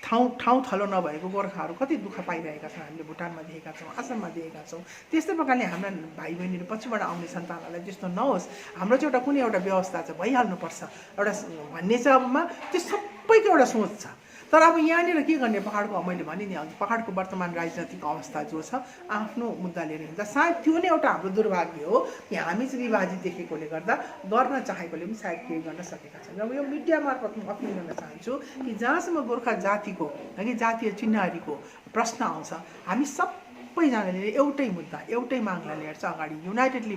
ठाउँ थलो नभएको गोर्खाहरू कति दुःख पाइरहेका छन् हामीले भुटानमा देखेका छौँ आसाममा देखेका छौँ त्यस्तै प्रकारले हाम्रा भाइ बहिनीहरू पछिबाट आउने सन्तानहरूलाई त्यस्तो नहोस् हाम्रो चाहिँ एउटा कुनै एउटा व्यवस्था चाहिँ भइहाल्नुपर्छ एउटा भन्ने चाहिँ अबमा त्यो सबैको एउटा सोच छ तर अब यहाँनिर के गर्ने पहाडको मैले भने नि पहाडको वर्तमान राजनैतिक अवस्था जो छ आफ्नो मुद्दा लिएर हिँड्दा सायद त्यो नै एउटा हाम्रो दुर्भाग्य हो कि हामी चाहिँ विभाजित देखेकोले गर्दा गर्न चाहेकोले पनि सायद केही गर्न सकेका छन् अब यो मिडिया मार्फत म अपिल गर्न चाहन्छु कि जहाँसम्म गोर्खा जातिको है जातीय चिन्हारीको प्रश्न आउँछ हामी सब सबैजनाले एउटै मुद्दा एउटै मागलाई लिएर चाहिँ अगाडि युनाइटेडली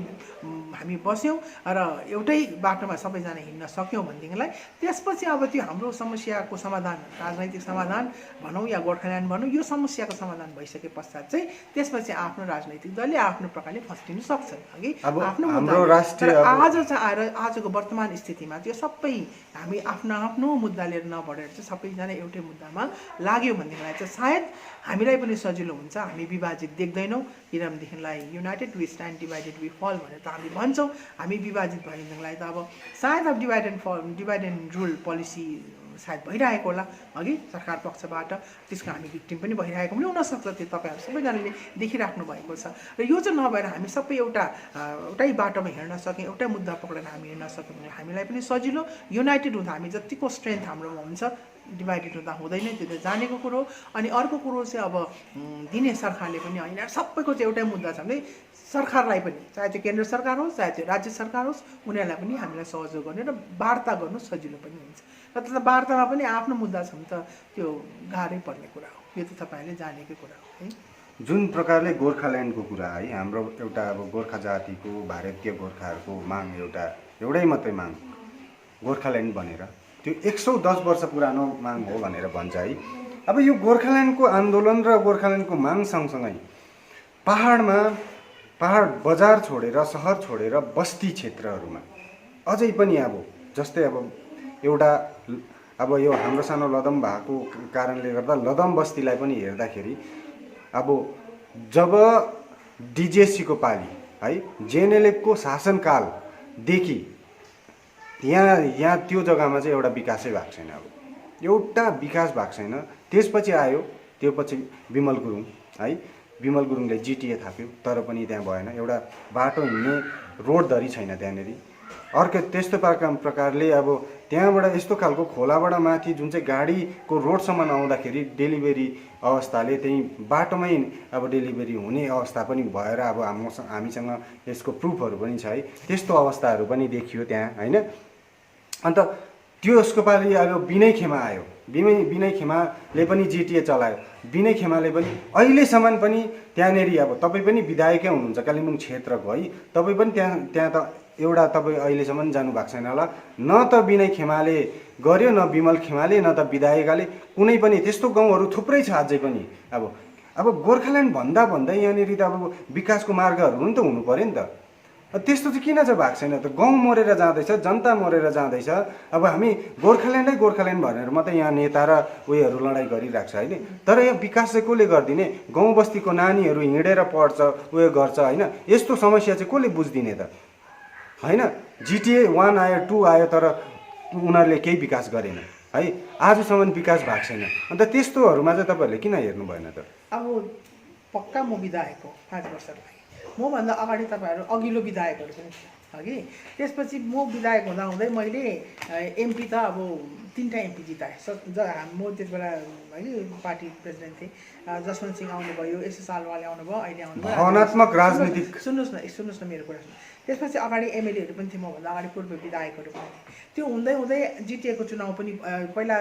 हामी बस्यौँ र एउटै बाटोमा सबैजना हिँड्न सक्यौँ भनेदेखिलाई त्यसपछि अब त्यो हाम्रो समस्याको समाधान राजनैतिक समाधान भनौँ या गोर्खाल्यान्ड भनौँ यो समस्याको समाधान भइसके पश्चात चाहिँ त्यसपछि आफ्नो राजनैतिक दलले आफ्नो प्रकारले फस्टिनु सक्छ अघि आफ्नो आज चाहिँ आएर आजको वर्तमान स्थितिमा त्यो सबै हामी आफ्नो मुद्दा लिएर नबढेर चाहिँ सबैजना एउटै मुद्दामा लाग्यो भनेदेखिलाई चाहिँ सायद हामीलाई पनि सजिलो हुन्छ हामी विभाजित देख्दैनौँ किनभनेदेखिलाई united we stand divided we fall भनेर त हामी भन्छौँ हामी विभाजित भएदेखिलाई त अब सायद अब डिभाइड एन्ड रुल पोलिसी सायद भइरहेको होला अघि सरकार पक्षबाट त्यसको हामी भिक्टिम पनि भइरहेको पनि हुनसक्छ त्यो तपाईँहरू सबैजनाले देखिराख्नु भएको छ र यो चाहिँ नभएर हामी सबै एउटै बाटोमा हिँड्न सक्यौँ एउटै मुद्दा पक्रेर हामी हिँड्न सक्यौँ भने हामीलाई पनि सजिलो युनाइटेड हुँदा हामी जतिको स्ट्रेन्थ हाम्रोमा हुन्छ डिभाइडेड हुँदा हुँदैन त्यो त जानेको कुरो अनि अर्को कुरो चाहिँ अब दिने सरकारले पनि होइन सबैको चाहिँ एउटै मुद्दा छ भने सरकारलाई पनि चाहे त्यो केन्द्र सरकार होस् चाहे त्यो राज्य सरकार होस् उनीहरूलाई पनि हामीलाई सहयोग गर्ने र वार्ता गर्नु सजिलो पनि हुन्छ र त्यो वार्तामा पनि आफ्नो मुद्दा छ भने त त्यो गाह्रै पर्ने कुरा हो यो त तपाईँहरूले जानेकै कुरा हो है जुन प्रकारले गोर्खाल्यान्डको कुरा है हाम्रो एउटा अब गोर्खा जातिको भारतीय गोर्खाहरूको माग एउटै मात्रै माग गोर्खाल्यान्ड भनेर त्यो 110 वर्ष पुरानो माग हो भनेर भन्छ है अब यो गोर्खाल्यान्डको आन्दोलन र गोर्खाल्यान्डको माग सँगसँगै पहाड बजार छोडेर सहर छोडेर बस्ती क्षेत्रहरूमा अझै पनि अब जस्तै अब एउटा अब यो हाम्रो सानो लदम भएको कारणले गर्दा लदम बस्तीलाई पनि हेर्दाखेरि अब जब डिजेसीको पाली है जेएनएलएफको शासनकालदेखि यहाँ त्यो जग्गामा चाहिँ एउटा विकासै भएको छैन अब एउटा विकास भएको छैन त्यसपछि आयो त्यो पछि विमल गुरुङ है विमल गुरुङले जिटिए थाप्यो तर पनि त्यहाँ भएन एउटा बाटो हिँड्ने रोडधरि छैन त्यहाँनेरि अर्को त्यस्तो प्रकारले अब त्यहाँबाट यस्तो खालको खोलाबाट माथि जुन चाहिँ गाडीको रोडसम्म आउँदाखेरि डेलिभरी अवस्थाले त्यही बाटोमै अब डेलिभरी हुने अवस्था पनि भएर अब हामीसँग यसको प्रुफहरू पनि छ है त्यस्तो अवस्थाहरू पनि देखियो त्यहाँ होइन अन्त त्यो यसको पालि अब विनय खेमा आयो विनय खेमाले पनि जिटिए चलायो विनय खेमाले पनि अहिलेसम्म पनि त्यहाँनेरि अब तपाईँ पनि विधायकै हुनुहुन्छ कालिम्पोङ क्षेत्रको है तपाईँ पनि त्यहाँ त एउटा तपाईँ अहिलेसम्म जानु भएको छैन होला न त विनय खेमाले गर्यो न विमल खेमाले न त विधायकले कुनै पनि त्यस्तो गाउँहरू थुप्रै छ अझै पनि अब गोर्खाल्यान्ड भन्दा यहाँनिर त अब विकासको मार्गहरू पनि त हुनु पर्यो नि त त्यस्तो चाहिँ किन चाहिँ भएको छैन त गाउँ मरेर जाँदैछ जनता मरेर जाँदैछ अब हामी गोर्खाल्यान्ड भनेर मात्रै यहाँ नेता र उयोहरू लडाइँ गरिरहेको छ होइन तर यहाँ विकास चाहिँ कसले गरिदिने गाउँ बस्तीको नानीहरू हिँडेर पढ्छ उयो गर्छ होइन यस्तो समस्या चाहिँ कसले बुझिदिने त होइन जिटिए 1 आयो 2 आयो तर उनीहरूले केही विकास गरेन है आजसम्म विकास भएको छैन अन्त त्यस्तोहरूमा चाहिँ तपाईँहरूले किन हेर्नु भएन त अब पक्का म विधायक हो 5 वर्षलाई मभन्दा अगाडि तपाईँहरू अघिल्लो विधायकहरू पनि हगि त्यसपछि म विधायक हुँदाहुँदै मैले एमपी त अब 3टा एमपी जिताएँ म त्यसबेला है पार्टी प्रेसिडेन्ट थिएँ जसवन्त सिंह आउनुभयो एसएस आलवाले आउनुभयो अहिले आउनुभयो भावनात्मक राजनीतिक सुन्नुहोस् न मेरो कुरा त्यसपछि अगाडि एमएलएहरू पनि थिए मभन्दा अगाडि पूर्व विधायकहरू पनि थिए त्यो हुँदै जिटिएको चुनाव पनि पहिला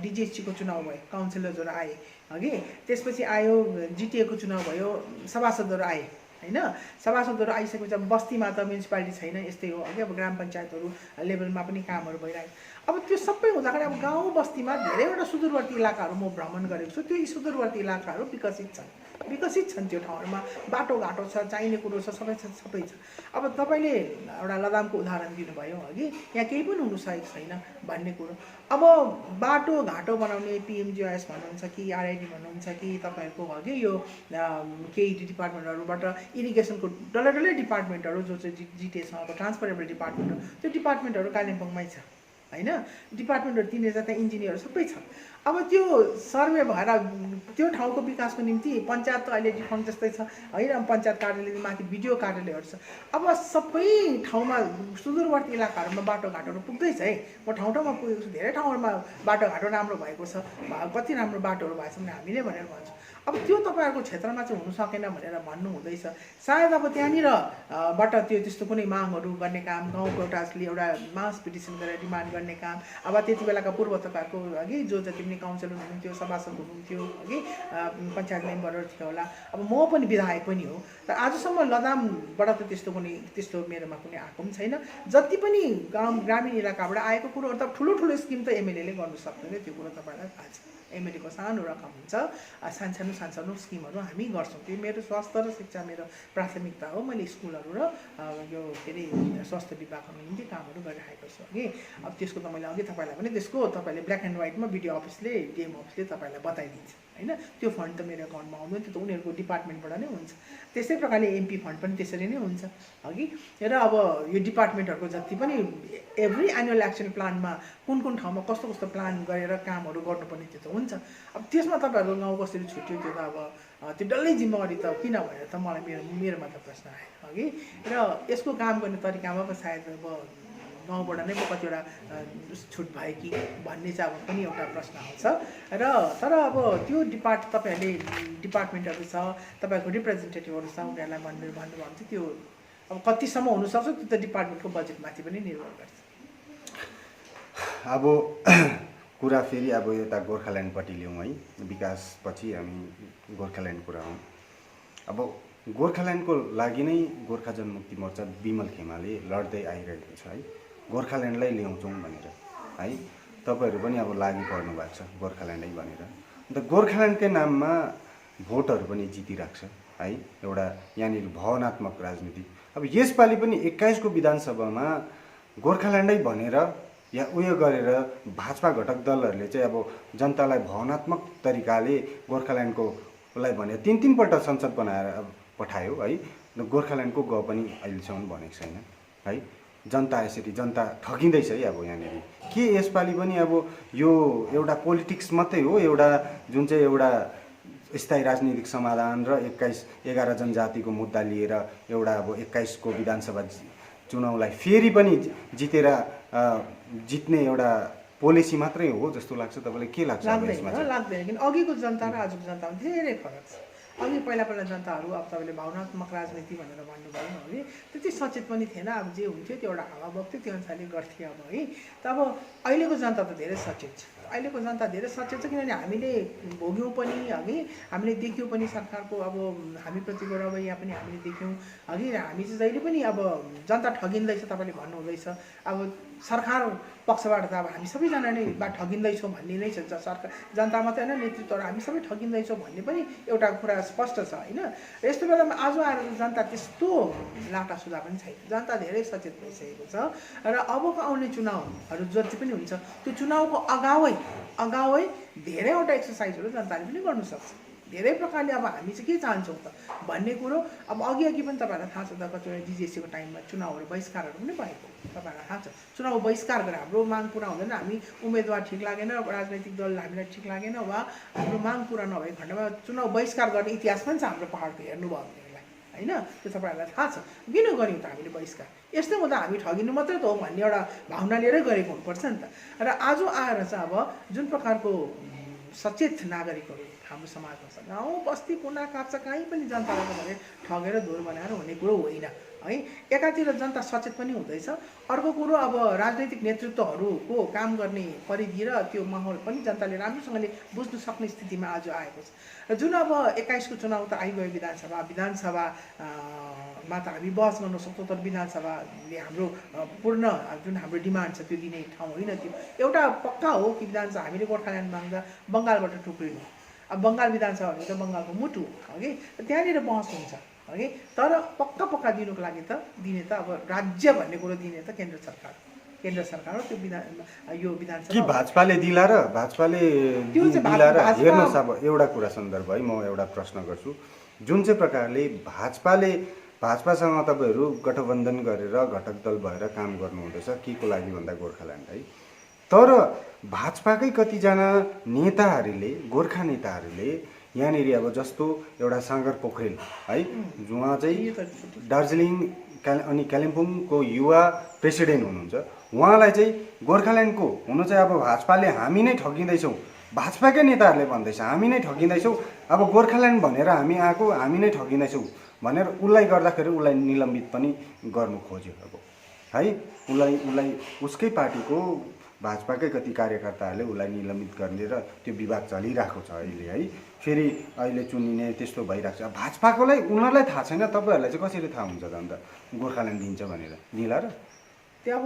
डिजिएचसीको चुनाव भयो काउन्सिलरहरू आए हगि त्यसपछि आयो जिटिएको चुनाव भयो सभासदहरू आए होइन सभासदहरू आइसकेपछि अब बस्तीमा त म्युनिसिपालिटी छैन यस्तै हो अघि अब ग्राम पञ्चायतहरू लेभलमा पनि कामहरू भइरहेको अब त्यो सबै हुँदाखेरि अब गाउँ बस्तीमा धेरैवटा सुदूरवर्ती इलाकाहरू म भ्रमण गरेको छु त्यो सुदूरवर्ती इलाकाहरू विकसित छन् त्यो ठाउँहरूमा बाटोघाटो छ चाहिने कुरो छ सबै छ अब तपाईँले एउटा लदामको उदाहरण दिनुभयो अघि यहाँ केही पनि हुनु सकेको छैन भन्ने कुरो अब बाटोघाटो बनाउने पिएमजिओएस भन्नुहुन्छ कि आरआइडी भन्नुहुन्छ कि तपाईँहरूको अघि यो केही डिपार्टमेन्टहरूबाट इरिगेसनको डल्लै डिपार्टमेन्टहरू जो चाहिँ जिटिएसँगको ट्रान्सफरेबल डिपार्टमेन्ट हो त्यो डिपार्टमेन्टहरू कालिम्पोङमै छ होइन डिपार्टमेन्टहरू 3000 त्यहाँ इन्जिनियर सबै छ अब त्यो सर्वे भएर त्यो ठाउँको विकासको निम्ति पञ्चायत त अहिले डिफङ्ट जस्तै छ होइन पञ्चायत कार्यालय माथि बिडिओ कार्यालयहरू छ अब सबै ठाउँमा सुदूरवर्ती इलाकाहरूमा बाटोघाटोहरू पुग्दैछ है म ठाउँमा पुगेको छु धेरै ठाउँहरूमा बाटोघाटो राम्रो भएको छ कति राम्रो बाटोहरू भएछ भने हामीले भनेर भन्छौँ अब त्यो तपाईँहरूको क्षेत्रमा चाहिँ हुन सकेन भनेर भन्नु हुँदैछ। सायद अब त्यहाँनिर बाट त्यो त्यस्तो कुनै मागहरू गर्ने काम, गाउँको एउटा मास पिटिसन गरेर डिमान्ड गर्ने काम, अब त्यति बेलाका पूर्व तपाईँहरूको अघि जो जति पनि काउन्सिलर हुनुहुन्थ्यो, सभासद हुनुहुन्थ्यो, अघि पञ्चायत मेम्बरहरू थियो होला, अब म पनि विधायक पनि हो, र आजसम्म लदामबाट त त्यस्तो मेरोमा कुनै आएको पनि छैन। जति पनि ग्रामीण इलाकाबाट आएको कुरोहरू त ठुलो स्किम त एमएलएले गर्नु सक्दैन, त्यो कुरो तपाईँलाई थाहा छ। एमएलएको सानो रकम हुन्छ, सानो स्किमहरू हामी गर्छौँ। त्यो मेरो स्वास्थ्य र शिक्षा मेरो प्राथमिकता हो। मैले स्कुलहरू र यो के अरे स्वास्थ्य विभागको निम्ति कामहरू गरिरहेको छु कि अब त्यसको त मैले अघि तपाईँलाई भने त्यसको तपाईँले ब्ल्याक एन्ड व्हाइटमा बिडिओ अफिसले डिएम अफिसले तपाईँलाई बताइदिन्छ होइन। त्यो फन्ड त मेरो एकाउन्टमा आउँदैन, त्यो त उनीहरूको डिपार्टमेन्टबाट नै हुन्छ। त्यस्तै प्रकारले एमपी फन्ड पनि त्यसरी नै हुन्छ अघि। र अब यो डिपार्टमेन्टहरूको जति पनि एभ्री एनुअल एक्सन प्लानमा कुन ठाउँमा कस्तो प्लान गरेर कामहरू गर्नुपर्ने त्यो त हुन्छ। अब त्यसमा तपाईँहरूको गाउँ कसरी छुट्यो त्यो त अब त्यो डल्लै जिम्मेवारी त किन भनेर त मलाई मेरोमा त प्रश्न आयो अघि। र यसको काम गर्ने तरिकामा पो सायद अब गाउँबाट नै कतिवटा छुट भयो कि भन्ने चाहिँ अब पनि एउटा प्रश्न आउँछ। र तर अब त्यो तपाईँहरूले डिपार्टमेन्टहरू छ, तपाईँहरूको रिप्रेजेन्टेटिभहरू छ, उनीहरूलाई भन्नुभयो भने चाहिँ त्यो अब कतिसम्म हुनसक्छ त्यो त डिपार्टमेन्टको बजेटमाथि पनि निर्भर गर्छ। अब कुरा फेरि अब यता गोर्खाल्यान्डपट्टि ल्याउँ है, विकासपछि हामी गोर्खाल्यान्ड कुरा हौँ। अब गोर्खाल्यान्डको लागि नै गोर्खा जनमुक्ति मोर्चा विमल खेमाले लड्दै आइरहेको छ है, गोर्खाल्यान्डलाई ल्याउँछौँ भनेर है। तपाईँहरू पनि अब लागि पर्नु भएको छ गोर्खाल्यान्डै भनेर। अन्त गोर्खाल्यान्डकै नाममा भोटहरू पनि जितिरहेको छ है, एउटा यहाँनिर भावनात्मक राजनीति। अब यसपालि पनि 21 को विधानसभामा गोर्खाल्यान्डै भनेर या उयो गरेर भाजपा घटक दलहरूले चाहिँ अब जनतालाई भावनात्मक तरिकाले गोर्खाल्यान्डकोलाई भने 3 पल्ट संसद बनाएर पठायो है। गोर्खाल्यान्डको ग पनि अहिलेसम्म भनेको छैन है। जनता ठगिँदैछ है। अब यहाँनिर के यसपालि पनि अब यो एउटा पोलिटिक्स मात्रै हो, एउटा जुन चाहिँ एउटा स्थायी राजनीतिक समाधान र 11 जनजातिको मुद्दा लिएर एउटा अब 21 को विधानसभा चुनावलाई फेरि पनि जित्ने एउटा पोलिसी मात्रै हो जस्तो लाग्छ तपाईँलाई? के लाग्छ? लाग्दैन किन अघिको जनता र आजको जनतामा धेरै फरक छ। अघि पहिला जनताहरू अब तपाईँले भावनात्मक राजनीति भनेर भन्नुभयो है, त्यति सचेत पनि थिएन। अब जे हुन्थ्यो त्यो एउटा हावा बग्थ्यो, त्यो अनुसारले गर्थे अब है। त अब अहिलेको जनता त धेरै सचेत छ। अहिलेको जनता धेरै सचेत छ किनभने हामीले भोग्यौँ पनि अघि, हामीले देख्यौँ पनि सरकारको अब हामीप्रतिको रवैया पनि हामीले देख्यौँ अघि। हामी चाहिँ जहिले पनि अब जनता ठगिँदैछ तपाईँले भन्नुहुँदैछ, अब सरकार पक्षबाट त अब हामी सबैजना नै ठगिँदैछौँ भन्ने नै छ। सरकार जनता मात्रै होइन, नेतृत्वहरू हामी सबै ठगिँदैछौँ भन्ने पनि एउटा कुरा स्पष्ट छ होइन। यस्तो बेलामा आज आएर जनता त्यस्तो लाटा सुधा पनि छैन, जनता धेरै सचेत भइसकेको छ। र अबको आउने चुनावहरू जति पनि हुन्छ त्यो चुनावको अगावै धेरैवटा एक्सर्साइजहरू जनताले पनि गर्नु सक्छ धेरै प्रकारले। अब हामी चाहिँ के चाहन्छौँ त भन्ने कुरो अब अघि पनि तपाईँहरूलाई थाहा छ त, कतिवटा डिजिएसीको टाइममा चुनावहरू बहिष्कारहरू पनि भएको तपाईँहरूलाई थाहा छ। चुनाव बहिष्कार गरेर हाम्रो माग पुरा हुँदैन, हामी उम्मेदवार ठिक लागेन, राजनैतिक दल हामीलाई ठिक लागेन वा हाम्रो माग पुरा नभएको खण्डमा चुनाव बहिष्कार गर्ने इतिहास पनि छ हाम्रो पहाडको हेर्नुभयो भनेदेखिलाई होइन। त्यो तपाईँहरूलाई थाहा छ। किन गऱ्यौँ त हामीले बहिष्कार? यस्तै हुँदा हामी ठगिनु मात्रै त हो भन्ने एउटा भावना लिएरै गरेको हुनुपर्छ नि त। र आज आएर चाहिँ अब जुन प्रकारको सचेत नागरिकहरू हाम्रो समाजमा छ, गाउँ बस्ती कुना काप्चा कहीँ पनि जनतालाई भने ठगेर धुर बनाएर हुने कुरो होइन है। एकातिर जनता सचेत पनि हुँदैछ, अर्को कुरो अब राजनैतिक नेतृत्वहरूको काम गर्ने परिधि र त्यो माहौल पनि जनताले राम्रोसँगले बुझ्नु सक्ने स्थितिमा आज आएको छ। र जुन अब 21 को चुनाव त आइगयो, विधानसभामा त हामी बहस गर्न सक्छौँ, तर विधानसभाले हाम्रो पूर्ण जुन हाम्रो डिमान्ड छ त्यो दिने ठाउँ होइन। त्यो एउटा पक्का हो कि विधानसभा हामीले गोर्खाल्यान्ड माग्दा बङ्गालबाट टुक्रिनु, अब बङ्गाल विधानसभा भनेको त बङ्गालको मुटु हगि, त्यहाँनिर बहस हुन्छ हगि। तर पक्का दिनुको लागि त दिने त अब राज्य भन्ने कुरो दिने त केन्द्र सरकार हो। त्यो यो विधानसभा कि भाजपाले दिला र हेर्नुहोस्। अब एउटा कुरा सन्दर्भ है, म एउटा प्रश्न गर्छु। जुन चाहिँ प्रकारले भाजपासँग तपाईँहरू गठबन्धन गरेर घटक दल भएर काम गर्नुहुँदैछ, के को लागि भन्दा गोर्खाल्यान्ड है। तर भाजपाकै कतिजना नेताहरूले, गोर्खा नेताहरूले यहाँनिर अब जस्तो एउटा सागर पोखरेल है, उहाँ चाहिँ दार्जिलिङ अनि कालिम्पोङको युवा प्रेसिडेन्ट हुनुहुन्छ, उहाँलाई चाहिँ गोर्खाल्यान्डको हुनु चाहिँ अब भाजपाले हामी नै ठगिँदैछौँ, भाजपाकै नेताहरूले भन्दैछ हामी नै ठगिँदैछौँ, अब गोर्खाल्यान्ड भनेर हामी आएको, हामी नै ठगिँदैछौँ भनेर उसलाई गर्दाखेरि उसलाई निलम्बित पनि गर्नु खोज्यो अब है। उसलाई उसकै पार्टीको भाजपाकै कति कार्यकर्ताहरूले उसलाई निलम्बित गर्ने र त्यो विवाद चलिरहेको छ अहिले है। फेरि अहिले चुनिने त्यस्तो भइरहेको छ। भाजपाकोलाई उनीहरूलाई थाहा छैन, तपाईँहरूलाई चाहिँ कसरी थाहा हुन्छ त अन्त गोर्खाल्यान्ड दिन्छ भनेर? दिला र त्यो अब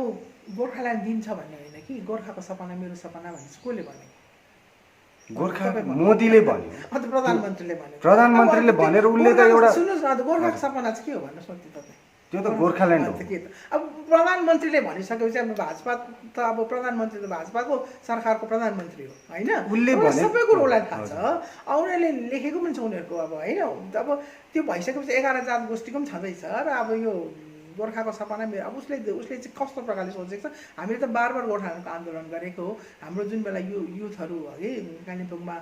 गोर्खाल्यान्ड दिन्छ भन्ने होइन कि, गोर्खाको सपना मेरो सपना भनेपछि कसले भने? गोर्खा मोदीले भन्यो, अन्त प्रधानमन्त्रीले भन्यो। प्रधानमन्त्रीले भनेर उसले त एउटा सुन्नुहोस् न, गोर्खाको सपना चाहिँ के हो भन्नुहोस् न तपाईँ? त्यो त गोर्खाल्यान्ड हो। अब प्रधानमन्त्रीले भनिसकेपछि अब भाजपा त अब प्रधानमन्त्री त भाजपाको सरकारको प्रधानमन्त्री हो होइन, सबै कुरो उसलाई थाहा छ। उनीहरूले लेखेको पनि छ उनीहरूको अब होइन। अब त्यो भइसकेपछि 11 जात गोष्ठीको पनि छँदैछ र अब यो गोर्खाको सपना मेरो अब उसले चाहिँ कस्तो प्रकारले सोचेको छ। हामीले त बार गोर्खाल्यान्डको आन्दोलन गरेको हो। हाम्रो जुन बेला युथहरू है कालिम्पोङमा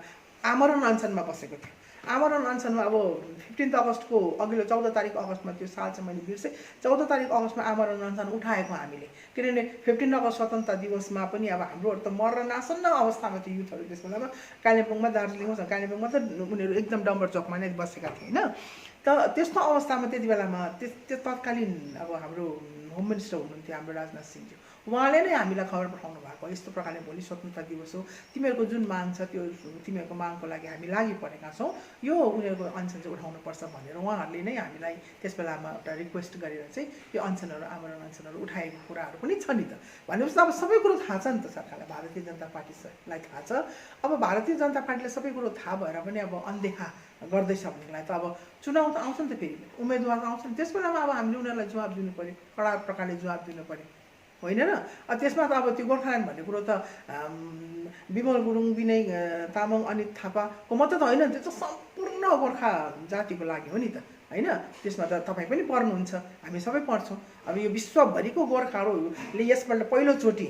आमरण अनसनमा बसेको थियो, आमरण अनसनमा अब 15 अगस्तको अघिल्लो 14 तारिक अगस्तमा, त्यो साल चाहिँ मैले बिर्सेँ, 14 तारिक अगस्तमा आमरण अनसन उठाएको हामीले। किनभने 15 अगस्त स्वतन्त्रता दिवसमा पनि अब हाम्रोहरू त मरणासन्न अवस्थामा थियो युथहरू त्यस बेलामा। कालिम्पोङमा, दार्जिलिङमा, कालिम्पोङमा त उनीहरू एकदम डम्बर चौकमा नै बसेका थिए होइन। त त्यस्तो अवस्थामा त्यति बेलामा त्यो तत्कालीन अब हाम्रो होम मिनिस्टर हुनुहुन्थ्यो हाम्रो राजनाथ सिंहजी, उहाँले नै हामीलाई खबर पठाउनु भएको, यस्तो प्रकारले भोलि स्वतन्त्रता दिवस हो, तिमीहरूको जुन माग छ त्यो तिमीहरूको मागको लागि हामी लागि परेका छौँ, यो उनीहरूको अनसन चाहिँ उठाउनुपर्छ भनेर उहाँहरूले नै हामीलाई त्यस बेलामा एउटा रिक्वेस्ट गरेर चाहिँ यो अनसनहरू, आमरण अनसनहरू उठाएको कुराहरू पनि छ नि त। भनेपछि अब सबै कुरो थाहा छ नि त सरकारलाई, भारतीय जनता पार्टीलाई थाहा छ। अब भारतीय जनता पार्टीले सबै कुरो थाहा भएर पनि अब अनदेखा गर्दैछ भनेलाई त अब चुनाव त आउँछ नि त, फेरि उम्मेदवार आउँछ नि, त्यस बेलामा अब हामीले उनीहरूलाई जवाब दिनु पऱ्यो, कडा प्रकारले जवाब दिनु पऱ्यो होइन र। त्यसमा त अब त्यो गोर्खाल्यान्ड भन्ने कुरो त विमल गुरुङ, विनय तामाङ, अनित थापाको मात्रै त होइन, त्यो त सम्पूर्ण गोर्खा जातिको लागि हो नि त होइन। त्यसमा त तपाईँ पनि पढ्नुहुन्छ, हामी सबै पढ्छौँ। अब यो विश्वभरिको गोर्खाहरूले यसपल्ट पहिलोचोटि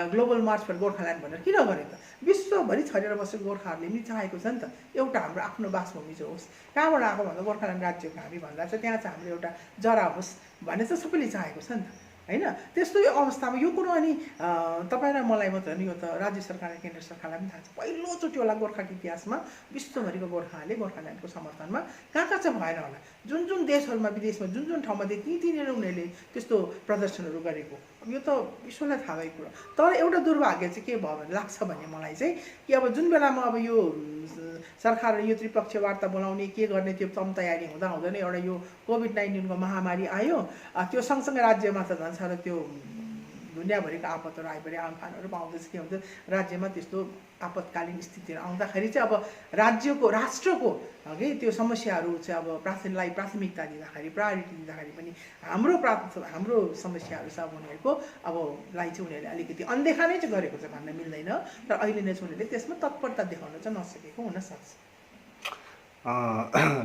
ग्लोबल मार्च फर गोर्खाल्यान्ड भनेर किन गरे त? विश्वभरि छरेर बसेको गोर्खाहरूले पनि चाहेको छ नि त एउटा हाम्रो आफ्नो बासभूमि चाहिँ होस्। कहाँबाट आएको भन्दा गोर्खाल्यान्ड राज्यको हामी भन्दा चाहिँ त्यहाँ चाहिँ हाम्रो एउटा जरा होस् भन्ने चाहिँ सबैले चाहेको छ नि त होइन। त्यस्तो यो अवस्थामा यो कुरो अनि तपाईँ र मलाई मात्र होइन, यो त राज्य सरकार र केन्द्र सरकारलाई पनि थाहा छ। पहिलोचोटि होला गोर्खाको इतिहासमा विश्वभरिको गोर्खाहरूले गोर्खाल्यान्डको समर्थनमा कहाँ चाहिँ भएन होला, जुन जुन देशहरूमा, विदेशमा जुन जुन ठाउँमा त्यहीँतिर उनीहरूले त्यस्तो प्रदर्शनहरू गरेको। अब यो त विश्वलाई थाहा भएको कुरा। तर एउटा दुर्भाग्य चाहिँ के भयो भने लाग्छ भने मलाई चाहिँ कि अब जुन बेलामा अब यो सरकारले यो त्रिपक्षीय वार्ता बोलाउने के गर्ने त्यो तम तयारी हुँदा हुँदैन एउटा यो कोभिड-19 को महामारी आयो। त्यो सँगसँगै राज्यमा त झन् साह्रो त्यो दुनियाँभरिको आपतहरू आइपरे, आमफानहरू पाउँदैछ के हुन्छ राज्यमा, त्यस्तो आपतकालीन स्थितिहरू आउँदाखेरि चाहिँ अब राष्ट्रको है त्यो समस्याहरू चाहिँ अब प्राथमिकता दिँदाखेरि, प्रायोरिटी दिँदाखेरि पनि हाम्रो समस्याहरू छ अब उनीहरूको अब लाई चाहिँ उनीहरूले अलिकति अनदेखा नै चाहिँ गरेको चाहिँ भन्न मिल्दैन। तर अहिले नै चाहिँ उनीहरूले त्यसमा तत्परता देखाउन चाहिँ नसकेको हुनसक्छ।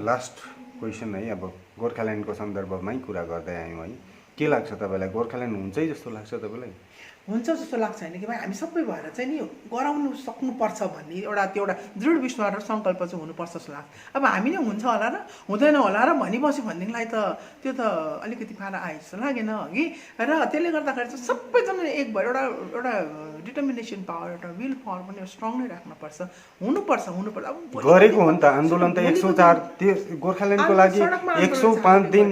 लास्ट क्वेसन है, अब गोर्खाल्यान्डको सन्दर्भमै कुरा गर्दै आयौँ है, के लाग्छ तपाईँलाई? गोर्खाल्यान्ड हुन्छै जस्तो लाग्छ तपाईँलाई? हुन्छ जस्तो लाग्छ होइन कि भाइ, हामी सबै भएर चाहिँ नि गराउनु सक्नुपर्छ भन्ने त्यो एउटा दृढ विश्वास र सङ्कल्प चाहिँ हुनुपर्छ जस्तो लाग्छ। अब हामी नै हुन्छ होला र हुँदैन होला र भनिबस्यो भनेदेखिलाई त त्यो त अलिकति पारा आए जस्तो लागेन अघि। र त्यसले गर्दाखेरि चाहिँ सबैजना एक भएर एउटा डिटर्मिनेसन पावर, एउटा विल पावर पनि स्ट्रङ नै राख्नुपर्छ, हुनुपर्छ। अब गरेको हो नि त आन्दोलन त 104 त्यो गोर्खाल्यान्डको लागि 105 दिन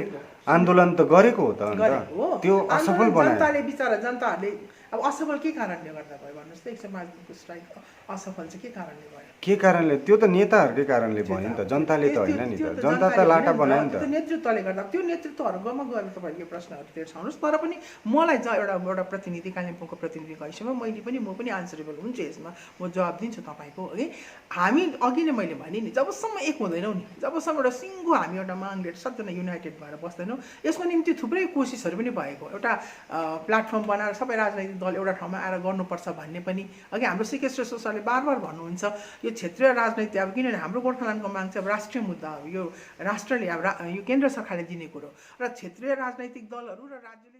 आन्दोलन त गरेको हो त अन्त त्यो असफल बनायो जनताहरूले। अब असफल के कारणले गर्दा भयो भन्नुहोस् त? 105 दिनको स्ट्राइक असफल चाहिँ के कारणले भयो? के कारणले? त्यो त नेताहरूकै कारणले भयो नि त, जनताले त होइन नि त। जनता त लाटा बनायो नि त, त्यो नेतृत्वले गर्दा। त्यो नेतृत्वहरूमा गएर तपाईँहरूले यो प्रश्नहरू तेर्साउनुहोस्। तर पनि मलाई चाहिँ एउटा प्रतिनिधि, कालिम्पोङको प्रतिनिधिको हैसियतमा म पनि आन्सरेबल हुन्छु यसमा, म जवाब दिन्छु तपाईँको है। हामी अघि नै मैले भने नि, जबसम्म एक हुँदैनौँ नि, जबसम्म एउटा सिङ्गो हामी एउटा माग लिएर सबजना युनाइटेड भएर बस्दैनौँ, यसको निम्ति थुप्रै कोसिसहरू पनि भएको। एउटा प्लेटफर्म बनाएर सबै राजनैतिक दल एउटा ठाउँमा आएर गर्नुपर्छ भन्ने पनि अघि हाम्रो श्रीकृष्ण सरले बार भन्नुहुन्छ। यो क्षेत्रीय राजनीति अब किनभने हाम्रो गोर्खाल्यान्डको माग चाहिँ अब राष्ट्रिय मुद्दा हो, यो राष्ट्रले अब यो केन्द्र सरकारले दिने कुरो र क्षेत्रीय राजनैतिक दलहरू र राज्यले